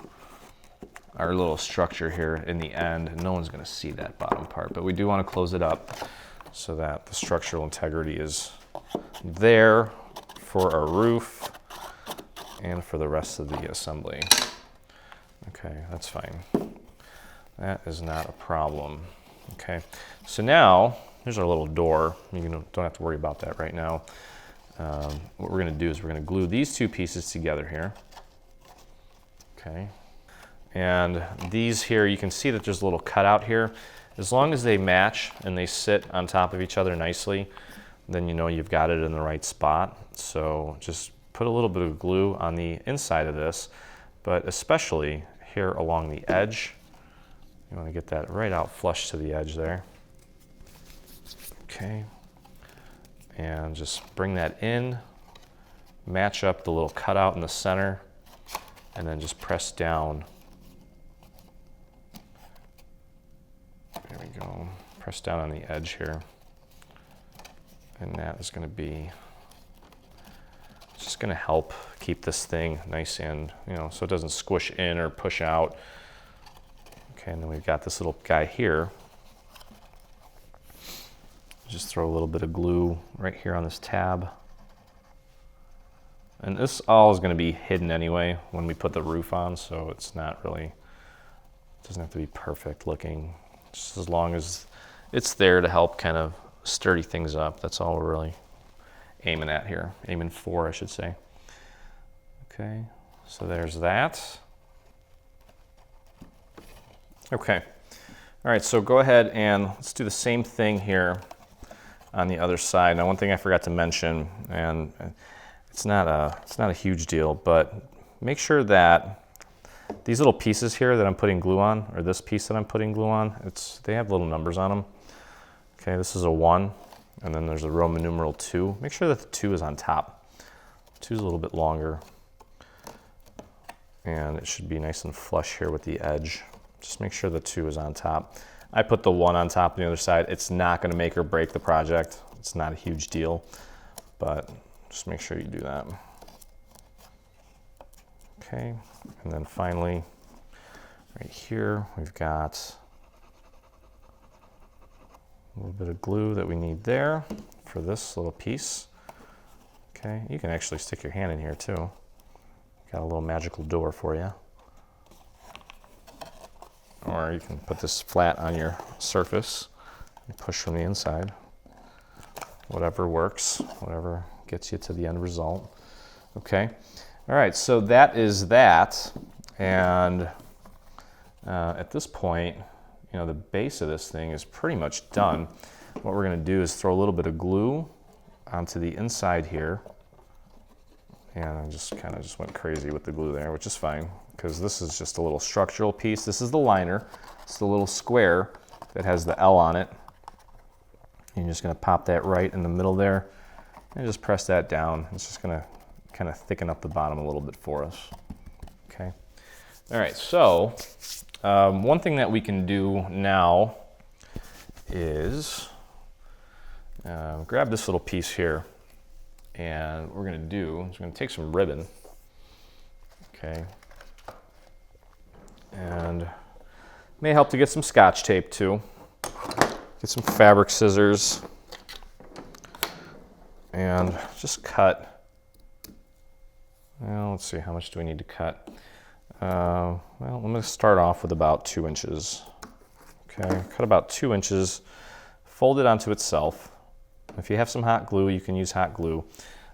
our little structure here in the end, and no one's going to see that bottom part. But we do want to close it up so that the structural integrity is there for our roof and for the rest of the assembly. Okay, that's fine. That is not a problem. Okay, so now here's our little door. You don't have to worry about that right now. What we're going to do is we're going to glue these 2 pieces together here. Okay. And these here, you can see that there's a little cutout here. As long as they match and they sit on top of each other nicely, then you know you've got it in the right spot. So just put a little bit of glue on the inside of this, but especially here along the edge. You want to get that right out flush to the edge there. Okay. And just bring that in, match up the little cutout in the center, and then just press down. There we go. Press down on the edge here. And that is going to be just going to help keep this thing nice and, so it doesn't squish in or push out. Okay, and then we've got this little guy here. just throw a little bit of glue right here on this tab. And this all is going to be hidden anyway when we put the roof on, so it's not really, it doesn't have to be perfect looking, just as long as it's there to help kind of sturdy things up. That's all we're really aiming at here, aiming for, I should say. Okay, so there's that. Okay, all right, so go ahead and let's do the same thing here on the other side. Now, one thing I forgot to mention, and it's not a huge deal, but make sure that these little pieces here that I'm putting glue on, or this piece that I'm putting glue on, they have little numbers on them. Okay, this is a 1, and then there's a Roman numeral 2. Make sure that the 2 is on top. 2 is a little bit longer, and it should be nice and flush here with the edge. Just make sure the 2 is on top. I put the 1 on top on the other side. It's not going to make or break the project. It's not a huge deal, but just make sure you do that. Okay, and then finally, right here, we've got a little bit of glue that we need there for this little piece. Okay, you can actually stick your hand in here too. Got a little magical door for you. Or you can put this flat on your surface and push from the inside. Whatever works, whatever gets you to the end result. Okay, all right, so that is that. And at this point, you know, the base of this thing is pretty much done. What we're gonna do is throw a little bit of glue onto the inside here. And I just kind of went crazy with the glue there, which is fine, because this is just a little structural piece. This is the liner. It's the little square that has the L on it. You're just gonna pop that right in the middle there and just press that down. It's just gonna kind of thicken up the bottom a little bit for us. Okay. All right, so one thing that we can do now is grab this little piece here. And what we're gonna do is we're gonna take some ribbon, okay, and it may help to get some Scotch tape too. Get some fabric scissors and just cut. Well, let's see, how much do we need to cut? Well, I'm gonna start off with about 2 inches. Okay, cut about 2 inches, fold it onto itself. If you have some hot glue, you can use hot glue.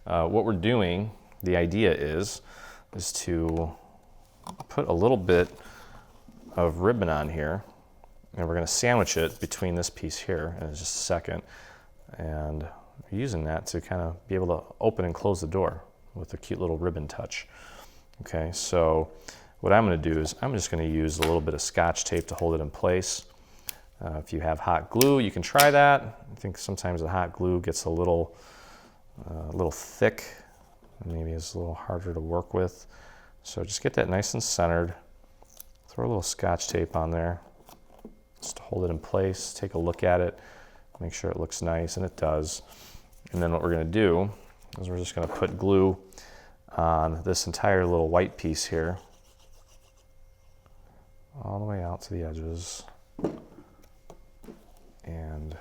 What we're doing, the idea is to put a little bit of ribbon on here, and we're gonna sandwich it between this piece here in just a second, and using that to kind of be able to open and close the door with a cute little ribbon touch. Okay, so what I'm gonna do is I'm just gonna use a little bit of Scotch tape to hold it in place. If you have hot glue, you can try that. I think sometimes the hot glue gets a little thick, and maybe it's a little harder to work with. So just get that nice and centered. Throw a little Scotch tape on there, just to hold it in place. Take a look at it, make sure it looks nice, and it does. And then what we're gonna do is we're just gonna put glue on this entire little white piece here, all the way out to the edges. And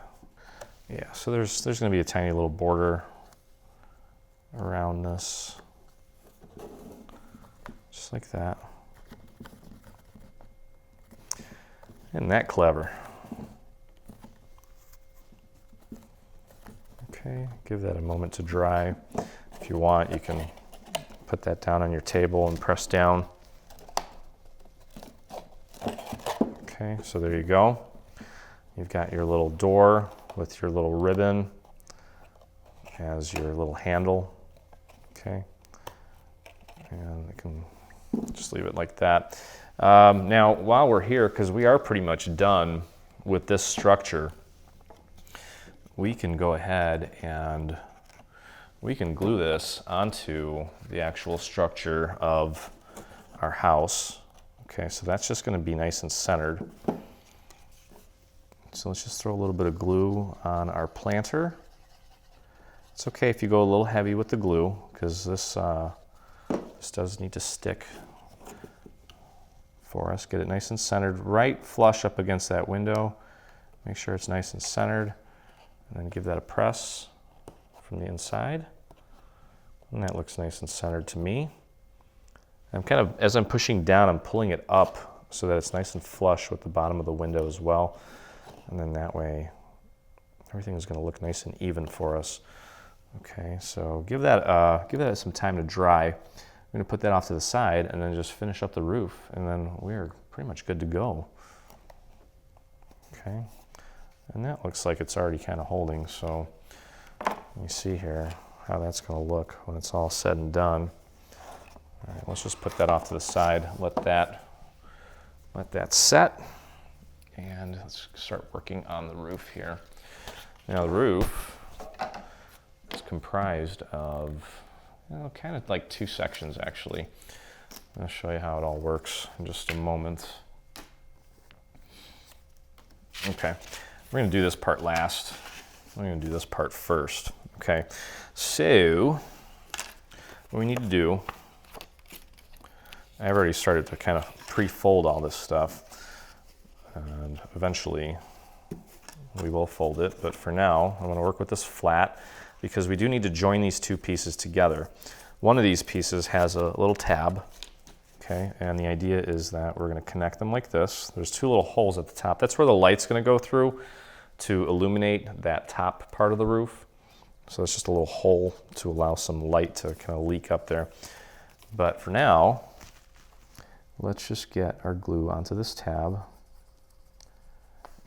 yeah, so there's going to be a tiny little border around this, just like that. Isn't that clever? Okay, give that a moment to dry. If you want, you can put that down on your table and press down. Okay, so there you go. You've got your little door with your little ribbon as your little handle, okay? And I can just leave it like that. Now, while we're here, because we are pretty much done with this structure, we can go ahead and we can glue this onto the actual structure of our house. Okay, so that's just going to be nice and centered. So let's just throw a little bit of glue on our planter. It's okay if you go a little heavy with the glue, because this does need to stick for us. Get it nice and centered, right flush up against that window. Make sure it's nice and centered. And then give that a press from the inside. And that looks nice and centered to me. I'm kind of, as I'm pushing down, I'm pulling it up so that it's nice and flush with the bottom of the window as well. And then that way, everything is going to look nice and even for us. Okay, so give that some time to dry. I'm going to put that off to the side and then just finish up the roof, and then we're pretty much good to go. Okay, and that looks like it's already kind of holding, so let me see here how that's going to look when it's all said and done. All right, let's just put that off to the side, let that set, and let's start working on the roof here. Now the roof is comprised of, kind of like two sections actually. I'll show you how it all works in just a moment. Okay, we're going to do this part last. We're going to do this part first. Okay, so what we need to do, I've already started to kind of pre-fold all this stuff, and eventually we will fold it, but for now I'm going to work with this flat because we do need to join these two pieces together. One of these pieces has a little tab, okay, and the idea is that we're going to connect them like this. There's two little holes at the top. That's where the light's going to go through to illuminate that top part of the roof. So it's just a little hole to allow some light to kind of leak up there. But for now, let's just get our glue onto this tab.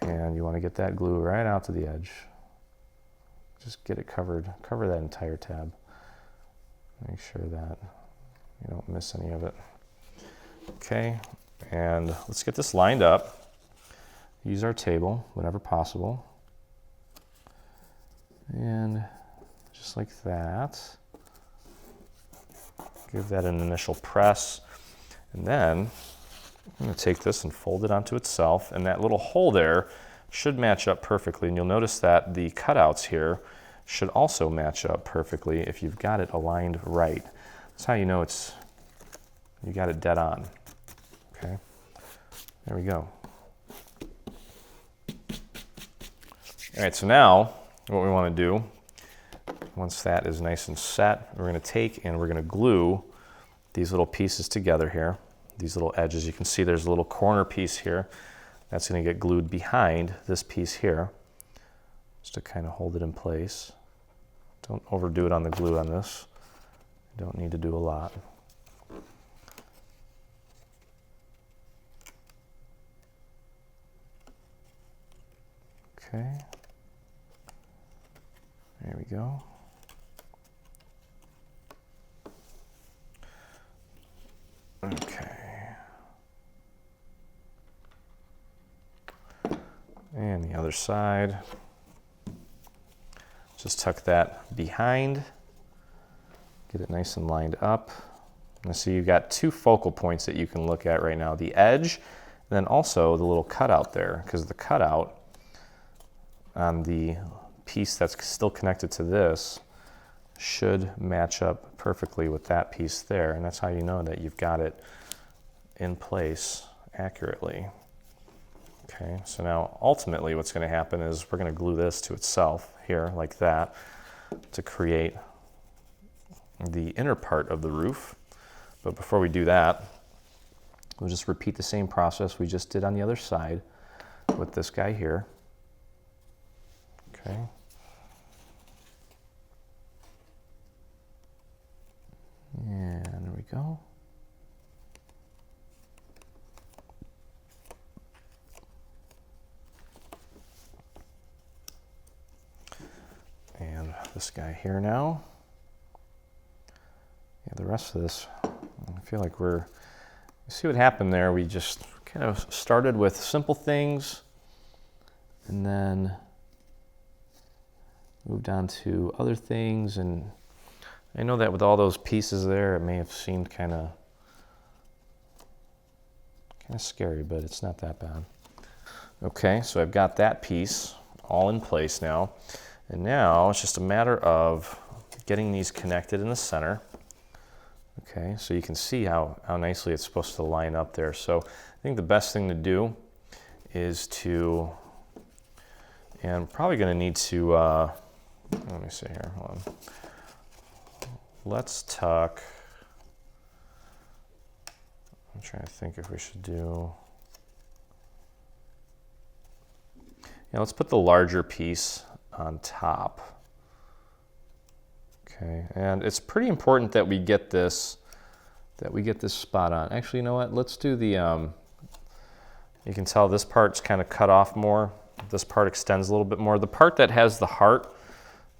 And you want to get that glue right out to the edge. Just get it covered, cover that entire tab. Make sure that you don't miss any of it. Okay, and let's get this lined up. Use our table whenever possible. And just like that. Give that an initial press. And then I'm going to take this and fold it onto itself, and that little hole there should match up perfectly. And you'll notice that the cutouts here should also match up perfectly if you've got it aligned right. That's how you know you got it dead on. Okay, there we go. All right, so now what we want to do, once that is nice and set, we're going to take and we're going to glue these little pieces together here. These little edges, you can see there's a little corner piece here that's going to get glued behind this piece here, just to kind of hold it in place. Don't overdo it on the glue on this. You don't need to do a lot. Okay, there we go. Okay. And the other side. Just tuck that behind. Get it nice and lined up. And so you've got two focal points that you can look at right now. The edge, and then also the little cutout there, because the cutout on the piece that's still connected to this should match up perfectly with that piece there, and that's how you know that you've got it in place accurately. Okay, so now ultimately what's going to happen is we're going to glue this to itself here like that to create the inner part of the roof. But before we do that, we'll just repeat the same process we just did on the other side with this guy here. Okay. And there we go. And this guy here now. Yeah, the rest of this, I feel like you see what happened there. We just kind of started with simple things and then moved on to other things, and I know that with all those pieces there, it may have seemed kind of scary, but it's not that bad. Okay, so I've got that piece all in place now, and now it's just a matter of getting these connected in the center. Okay, so you can see how nicely it's supposed to line up there. So I think the best thing to do is to And probably going to need to, let me see here, hold on. Let's tuck, I'm trying to think if we should do, yeah, let's put the larger piece on top. Okay, and it's pretty important that we get this spot on. Actually, you know what? Let's do the, you can tell this part's kind of cut off more. This part extends a little bit more. The part that has the heart,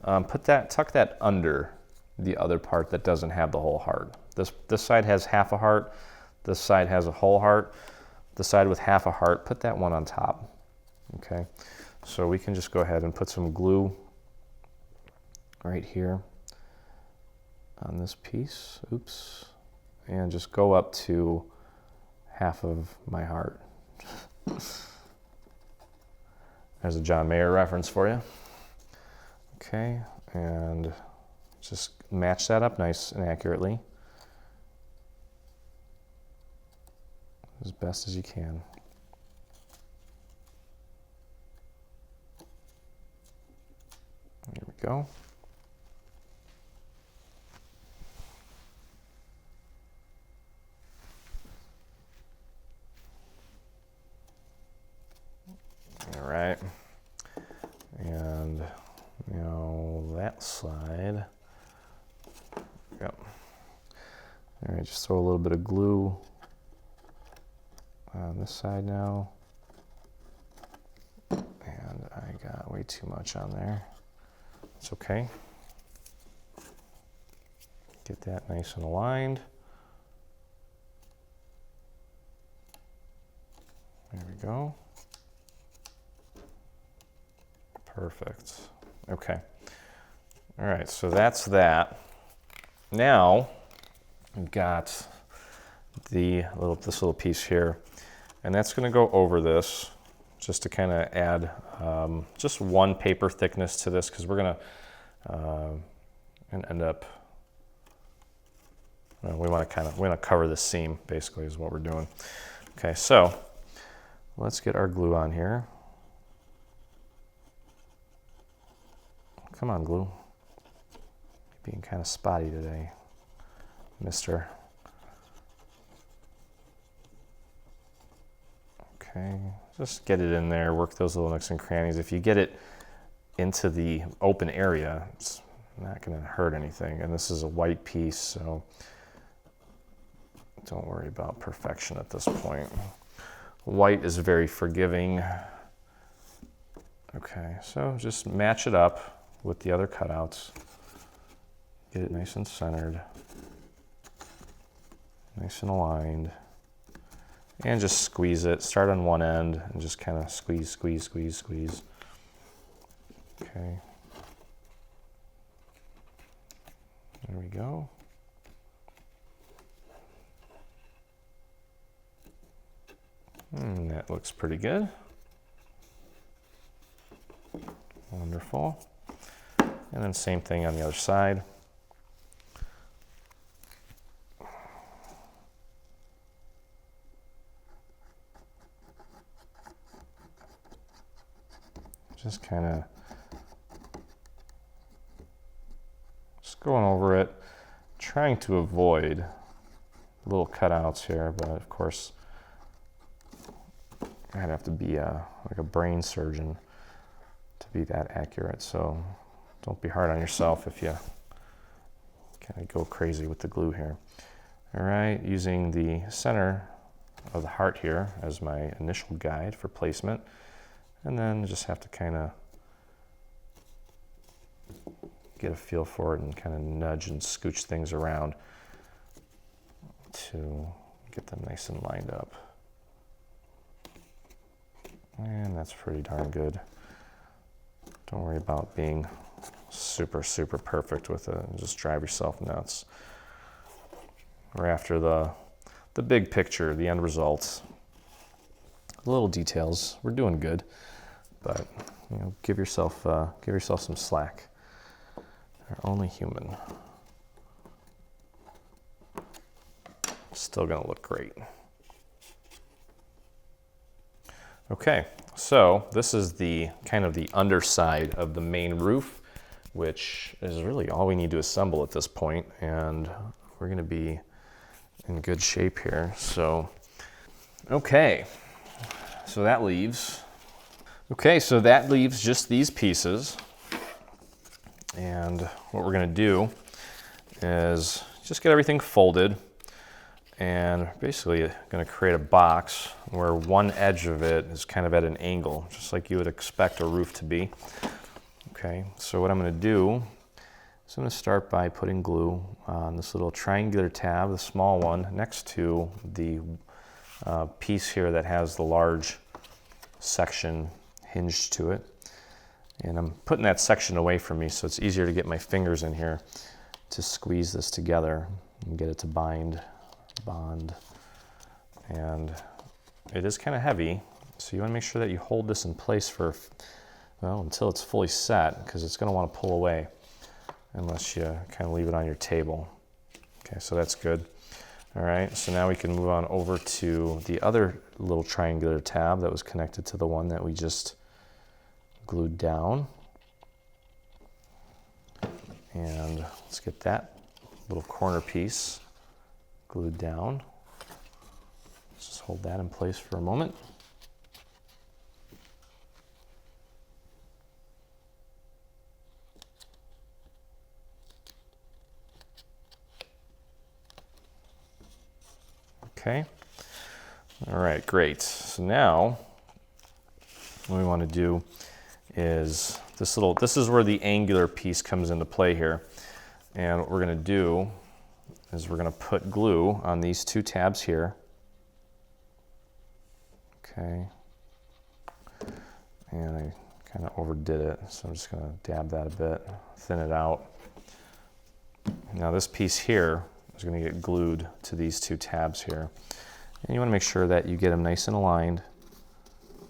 tuck that under the other part that doesn't have the whole heart. This side has half a heart. This side has a whole heart. The side with half a heart, put that one on top. Okay, so we can just go ahead and put some glue right here on this piece. Oops. And just go up to half of my heart. There's a John Mayer reference for you. Okay, and just match that up nice and accurately as best as you can. There we go. All right, and that side, yep. All right, just throw a little bit of glue on this side now. And I got way too much on there. It's okay. Get that nice and aligned. There we go. Perfect. Okay. All right, so that's that. Now we've got this little piece here, and that's going to go over this just to kind of add just one paper thickness to this, because we're going to end up. We want to cover this seam, basically, is what we're doing. Okay, so let's get our glue on here. Come on, glue. You're being kind of spotty today, mister. Okay, just get it in there, work those little nooks and crannies. If you get it into the open area, it's not going to hurt anything. And this is a white piece, so don't worry about perfection at this point. White is very forgiving. Okay, so just match it up with the other cutouts. Get it nice and centered, nice and aligned, and just squeeze it. Start on one end and just kind of squeeze, squeeze, squeeze, squeeze. Okay. There we go. And that looks pretty good. Wonderful. And then same thing on the other side. Just kind of going over it, trying to avoid little cutouts here, but of course I'd have to be like a brain surgeon to be that accurate. So don't be hard on yourself if you kind of go crazy with the glue here. All right, using the center of the heart here as my initial guide for placement, and then just have to kind of get a feel for it and kind of nudge and scooch things around to get them nice and lined up. And that's pretty darn good. Don't worry about being super, super perfect with it and just drive yourself nuts. We're after the big picture, the end results. The little details, we're doing good, but give yourself some slack. You're only human. Still gonna look great. Okay, So this is the kind of the underside of the main roof, which is really all we need to assemble at this point, and we're gonna be in good shape here. So, okay, so that leaves just these pieces. And what we're gonna do is just get everything folded, and basically gonna create a box where one edge of it is kind of at an angle, just like you would expect a roof to be. Okay, so what I'm gonna do is I'm gonna start by putting glue on this little triangular tab, the small one, next to the piece here that has the large section hinged to it. And I'm putting that section away from me so it's easier to get my fingers in here to squeeze this together and get it to bond. And it is kind of heavy, so you want to make sure that you hold this in place for, well, until it's fully set, because it's going to want to pull away unless you kind of leave it on your table. Okay, so that's good. All right, so now we can move on over to the other little triangular tab that was connected to the one that we just glued down. And let's get that little corner piece glued down. Let's just hold that in place for a moment. Okay. All right, great. So now what we want to do is this is where the angular piece comes into play here. And what we're going to do is we're going to put glue on these two tabs here. Okay. And I kind of overdid it, so I'm just going to dab that a bit, thin it out. Now this piece here is going to get glued to these two tabs here. And you want to make sure that you get them nice and aligned.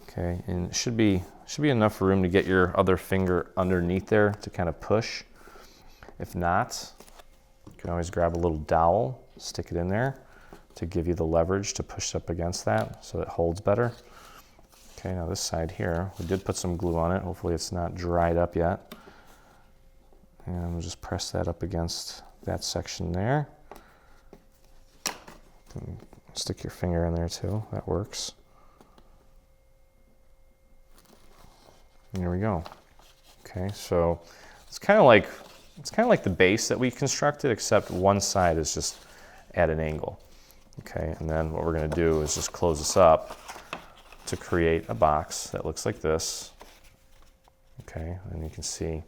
Okay, and it should be enough room to get your other finger underneath there to kind of push. If not, you can always grab a little dowel, stick it in there to give you the leverage to push up against that so it holds better. Okay, now this side here, we did put some glue on it. Hopefully it's not dried up yet. And we'll just press that up against that section there. Stick your finger in there too, that works. There we go. Okay, so it's kind of like the base that we constructed, except one side is just at an angle. Okay, and then what we're going to do is just close this up to create a box that looks like this. Okay, and you can see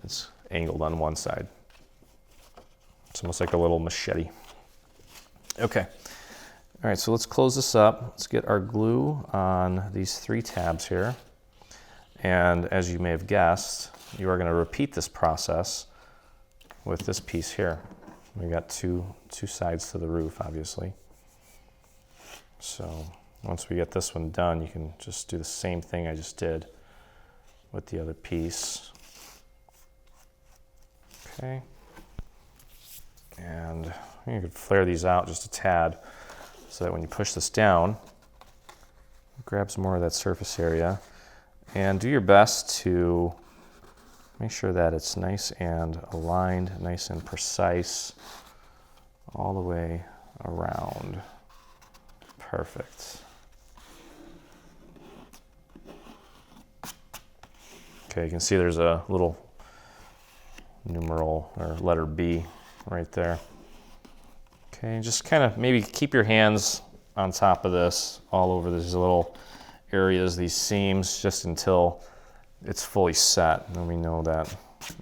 it's angled on one side. It's almost like a little machete. Okay. All right, so let's close this up. Let's get our glue on these three tabs here. And as you may have guessed, you are going to repeat this process with this piece here. We got two sides to the roof, obviously. So once we get this one done, you can just do the same thing I just did with the other piece. Okay. And you could flare these out just a tad so that when you push this down, it grabs more of that surface area. And do your best to make sure that it's nice and aligned, nice and precise all the way around. Perfect. Okay, you can see there's a little numeral or letter B right there. Okay, just kind of maybe keep your hands on top of this, all over these little areas, these seams, just until it's fully set. And we know that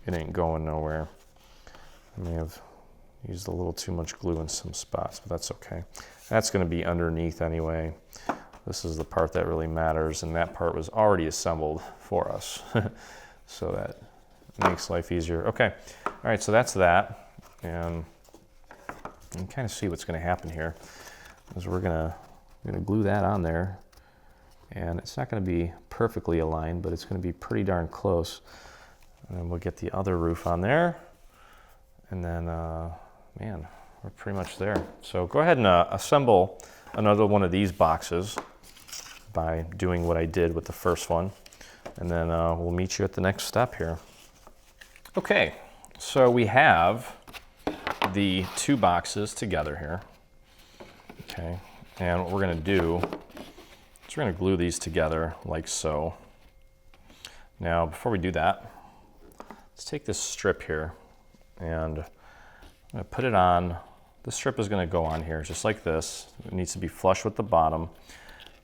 it ain't going nowhere. I may have used a little too much glue in some spots, but that's okay. That's going to be underneath anyway. This is the part that really matters, and that part was already assembled for us. So that makes life easier. Okay, all right, so that's that. And you can kind of see what's going to happen here is we're going to glue that on there, and it's not going to be perfectly aligned, but it's going to be pretty darn close. And then we'll get the other roof on there, and then man, we're pretty much there. So go ahead and assemble another one of these boxes by doing what I did with the first one. And then we'll meet you at the next step here. Okay, so we have the two boxes together here. Okay, and what we're gonna do is we're gonna glue these together like so. Now, before we do that, let's take this strip here and I'm gonna put it on. This strip is gonna go on here just like this. It needs to be flush with the bottom.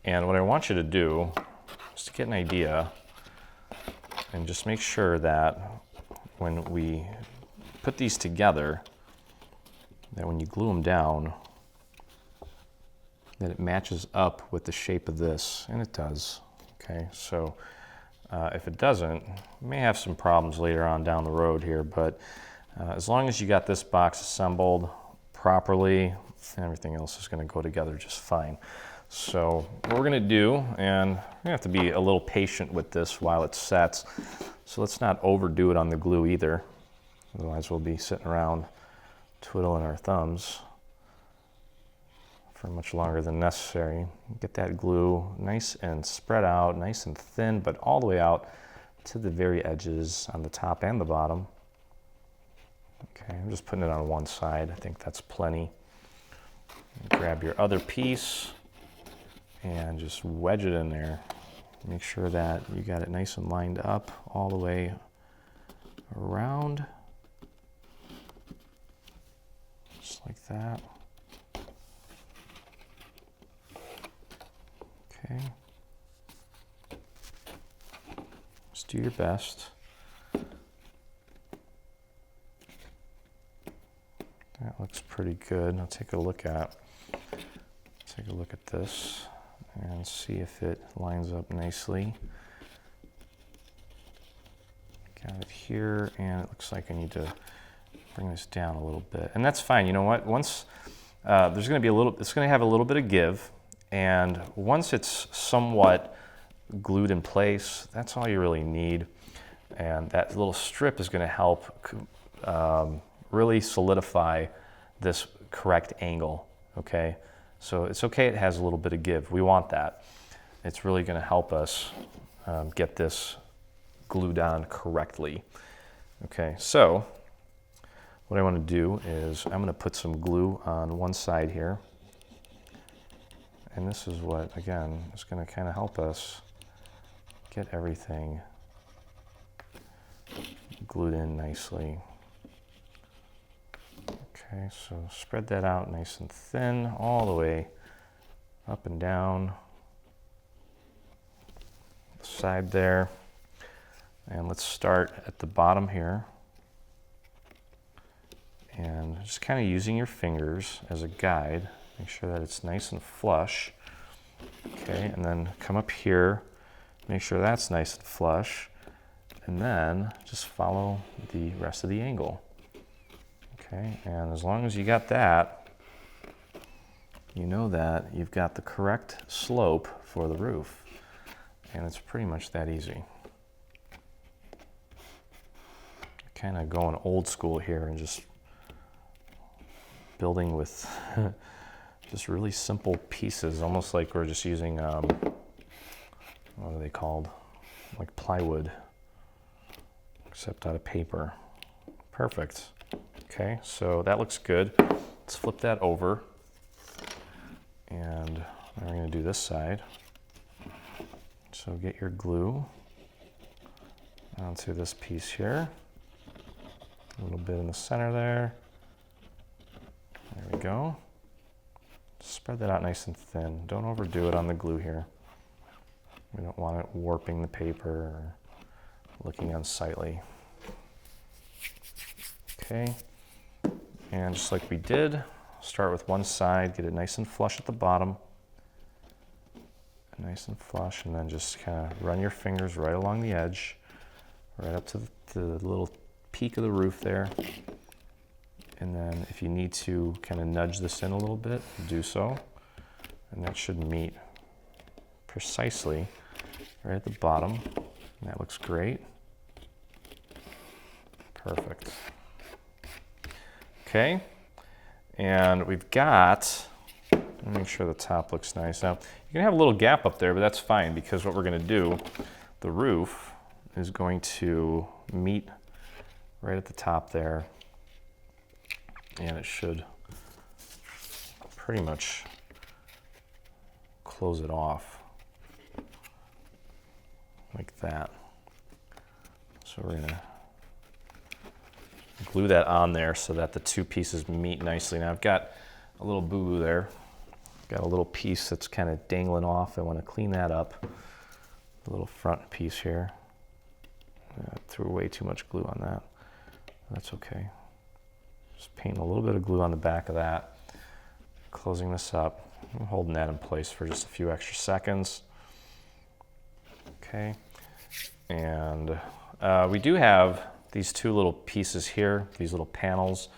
And what I want you to do is to get an idea and just make sure that when we put these together, that when you glue them down, that it matches up with the shape of this, and it does. Okay, so if it doesn't, you may have some problems later on down the road here, but as long as you got this box assembled properly, everything else is gonna go together just fine. So what we're gonna do, and we're gonna have to be a little patient with this while it sets, so let's not overdo it on the glue either. Otherwise we'll be sitting around twiddling our thumbs for much longer than necessary. Get that glue nice and spread out, nice and thin, but all the way out to the very edges on the top and the bottom. Okay, I'm just putting it on one side. I think that's plenty. Grab your other piece and just wedge it in there. Make sure that you got it nice and lined up all the way around. Just like that. Okay. Just do your best. That looks pretty good. I'll take a look at this and see if it lines up nicely. Got it here, and it looks like I need to bring this down a little bit. And that's fine. You know what? Once there's going to be it's going to have a little bit of give, and once it's somewhat glued in place, that's all you really need. And that little strip is going to help really solidify this correct angle. Okay, so it's okay it has a little bit of give. We want that. It's really going to help us get this glued on correctly. Okay, so what I want to do is I'm going to put some glue on one side here. And this is what, again, is going to kind of help us get everything glued in nicely. Okay, so spread that out nice and thin all the way up and down the side there. And let's start at the bottom here. And just kind of using your fingers as a guide, make sure that it's nice and flush. Okay, and then come up here, make sure that's nice and flush, and then just follow the rest of the angle. Okay, and as long as you got that, you know that you've got the correct slope for the roof. And it's pretty much that easy. Kind of going old school here and just building with just really simple pieces, almost like we're just using, what are they called? Like plywood, except out of paper. Perfect. Okay, so that looks good. Let's flip that over. And now we're going to do this side. So get your glue onto this piece here. A little bit in the center there. There we go. Spread that out nice and thin. Don't overdo it on the glue here. We don't want it warping the paper or looking unsightly. Okay, and just like we did, start with one side, get it nice and flush at the bottom. Nice and flush, and then just kind of run your fingers right along the edge, right up to the little peak of the roof there. And then if you need to kind of nudge this in a little bit, do so. And that should meet precisely right at the bottom. And that looks great. Perfect. Okay, and we've got, let me make sure the top looks nice. Now, you gonna have a little gap up there, but that's fine because what we're gonna do, the roof is going to meet right at the top there, and it should pretty much close it off like that. So we're gonna glue that on there so that the two pieces meet nicely. Now I've got a little boo-boo there. Got a little piece that's kind of dangling off. I want to clean that up. The little front piece here. I threw way too much glue on that. That's okay. Just painting a little bit of glue on the back of that. Closing this up. I'm holding that in place for just a few extra seconds. Okay. And we do have these two little pieces here, these little panels.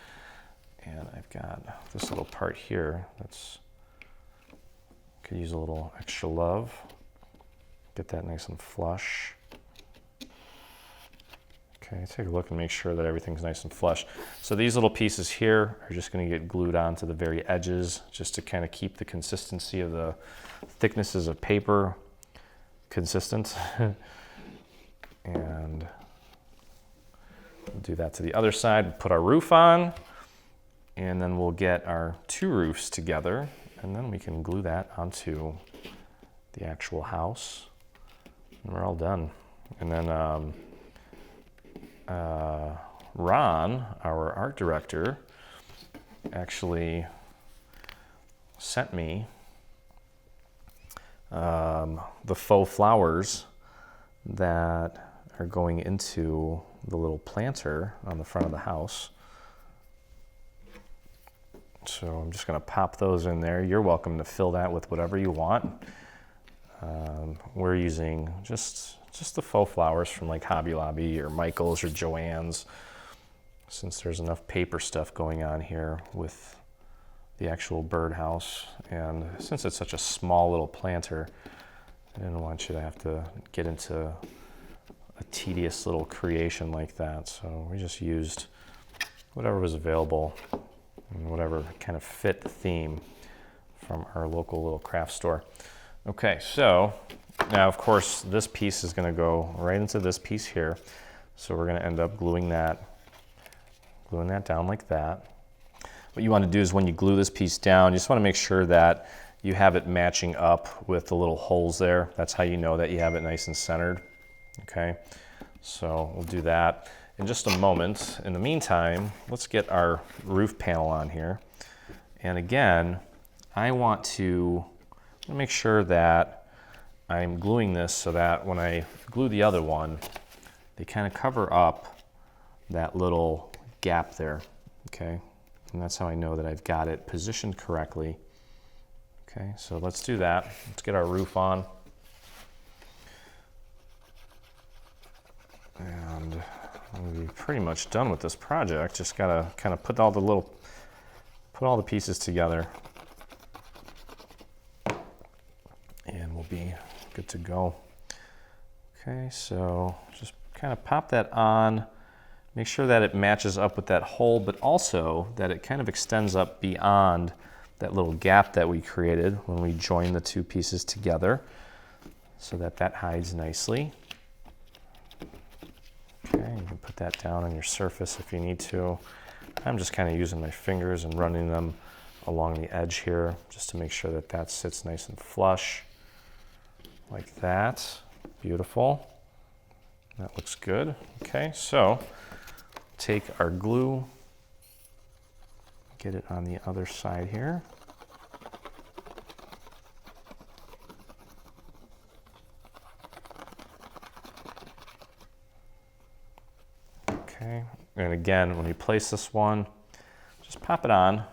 And I've got this little part here that's, could use a little extra love. Get that nice and flush. Okay, take a look and make sure that everything's nice and flush. So these little pieces here are just gonna get glued onto the very edges just to kind of keep the consistency of the thicknesses of paper consistent. And we'll do that to the other side, put our roof on, and then we'll get our two roofs together, and then we can glue that onto the actual house, and we're all done. And then Ron, our art director, actually sent me the faux flowers that are going into the little planter on the front of the house. So I'm just gonna pop those in there. You're welcome to fill that with whatever you want. We're using just the faux flowers from like Hobby Lobby or Michael's or Joann's, since there's enough paper stuff going on here with the actual birdhouse. And since it's such a small little planter, I didn't want you to have to get into a tedious little creation like that. So we just used whatever was available and whatever kind of fit the theme from our local little craft store. Okay, so now of course this piece is gonna go right into this piece here. So we're gonna end up gluing that down like that. What you wanna do is when you glue this piece down, you just wanna make sure that you have it matching up with the little holes there. That's how you know that you have it nice and centered. Okay, so we'll do that in just a moment. In the meantime, let's get our roof panel on here. And again, I want to make sure that I'm gluing this so that when I glue the other one, they kind of cover up that little gap there, okay? And that's how I know that I've got it positioned correctly. Okay, so let's do that. Let's get our roof on. And we're pretty much done with this project. Just gotta kind of put all the pieces together, and we'll be good to go. Okay, so just kind of pop that on. Make sure that it matches up with that hole, but also that it kind of extends up beyond that little gap that we created when we joined the two pieces together, so that that hides nicely. Okay, you can put that down on your surface if you need to. I'm just kind of using my fingers and running them along the edge here just to make sure that that sits nice and flush like that. Beautiful. That looks good. Okay, so take our glue, get it on the other side here. Okay, and again, when you place this one, just pop it on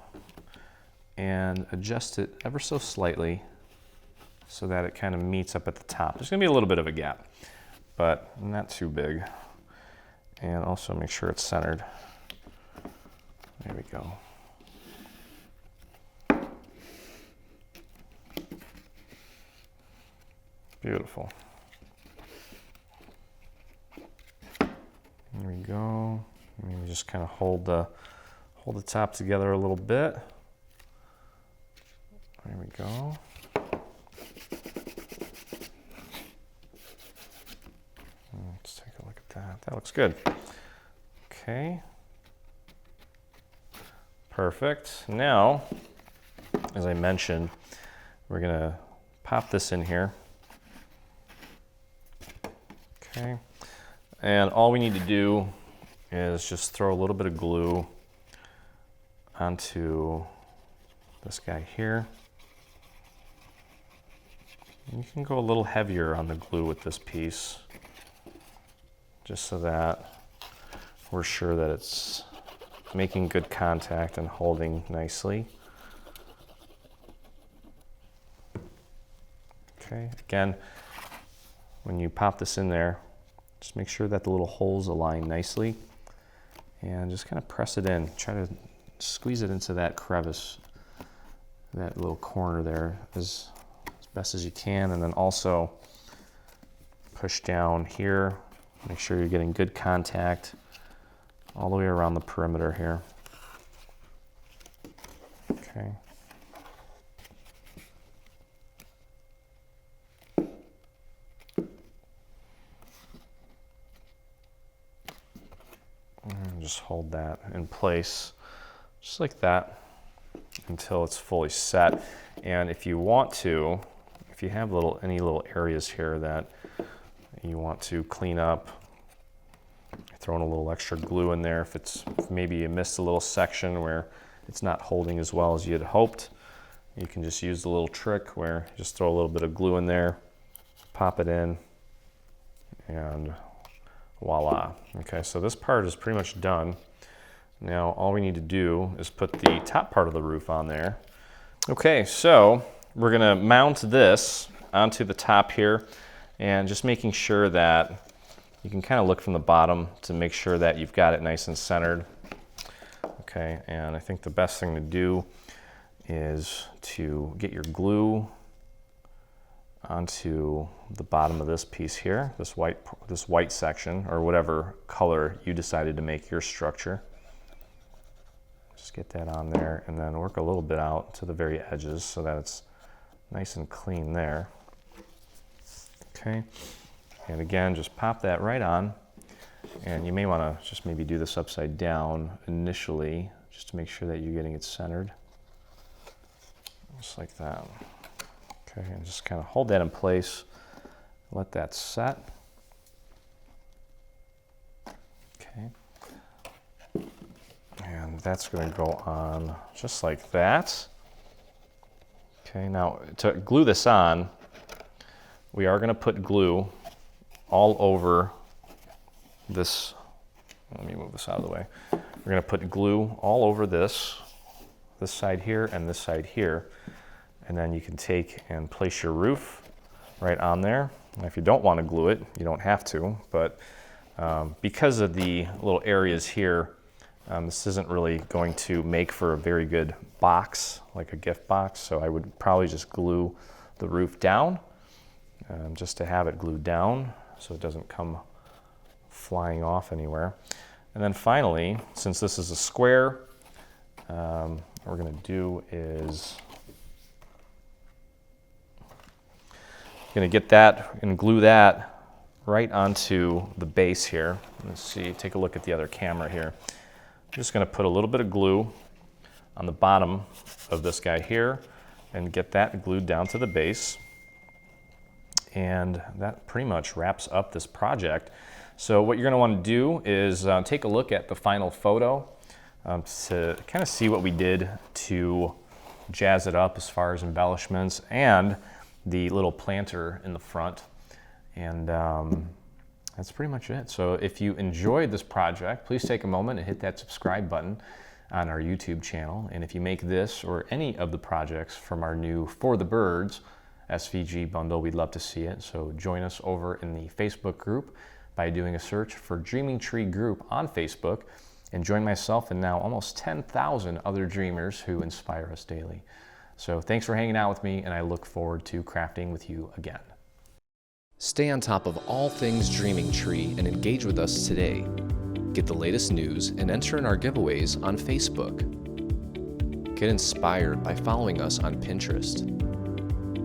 and adjust it ever so slightly so that it kind of meets up at the top. There's gonna be a little bit of a gap, but not too big. And also make sure it's centered. There we go. Beautiful. There we go. Maybe just kind of hold the top together a little bit. There we go. That looks good. Okay. Perfect. Now, as I mentioned, we're gonna pop this in here. Okay. And all we need to do is just throw a little bit of glue onto this guy here. And you can go a little heavier on the glue with this piece, just so that we're sure that it's making good contact and holding nicely. Okay, again, when you pop this in there, just make sure that the little holes align nicely and just kind of press it in. Try to squeeze it into that crevice, that little corner there as best as you can, and then also push down here. Make sure you're getting good contact all the way around the perimeter here. Okay. And just hold that in place, just like that, until it's fully set. And if you want to, if you have any little areas here that you want to clean up, throw in a little extra glue in there. If maybe you missed a little section where it's not holding as well as you had hoped, you can just use the little trick where you just throw a little bit of glue in there, pop it in, and voila. Okay, so this part is pretty much done. Now all we need to do is put the top part of the roof on there. Okay, so we're gonna mount this onto the top here, and just making sure that you can kind of look from the bottom to make sure that you've got it nice and centered. Okay, and I think the best thing to do is to get your glue onto the bottom of this piece here, this white section, or whatever color you decided to make your structure. Just get that on there and then work a little bit out to the very edges so that it's nice and clean there. Okay. And again, just pop that right on, and you may want to just maybe do this upside down initially, just to make sure that you're getting it centered, just like that. Okay, and just kind of hold that in place, let that set. Okay, and that's going to go on just like that. Okay, now to glue this on, we are going to put glue all over this. Let me move this out of the way. We're going to put glue all over this side here and this side here, and then you can take and place your roof right on there. And if you don't want to glue it, you don't have to, but because of the little areas here, this isn't really going to make for a very good box, like a gift box, so I would probably just glue the roof down, just to have it glued down so it doesn't come flying off anywhere. And then finally, since this is a square, what we're going to do is going to get that and glue that right onto the base here. Let's see, take a look at the other camera here. I'm just going to put a little bit of glue on the bottom of this guy here and get that glued down to the base. And that pretty much wraps up this project. So what you're going to want to do is take a look at the final photo to kind of see what we did to jazz it up as far as embellishments and the little planter in the front. And that's pretty much it. So if you enjoyed this project, please take a moment and hit that subscribe button on our YouTube channel. And if you make this or any of the projects from our new For the Birds SVG bundle, we'd love to see it. So join us over in the Facebook group by doing a search for Dreaming Tree Group on Facebook, and join myself and now almost 10,000 other dreamers who inspire us daily. So thanks for hanging out with me, and I look forward to crafting with you again. Stay on top of all things Dreaming Tree and engage with us today. Get the latest news and enter in our giveaways on Facebook. Get inspired by following us on Pinterest.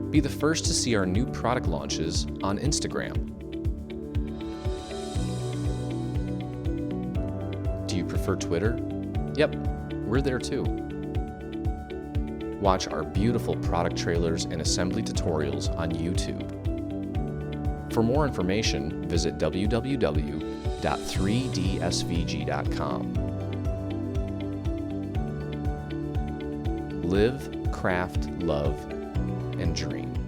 Be the first to see our new product launches on Instagram. you prefer Twitter? Yep, we're there too. Watch our beautiful product trailers and assembly tutorials on YouTube. For more information, visit www.3dsvg.com. Live, craft, love, and dream.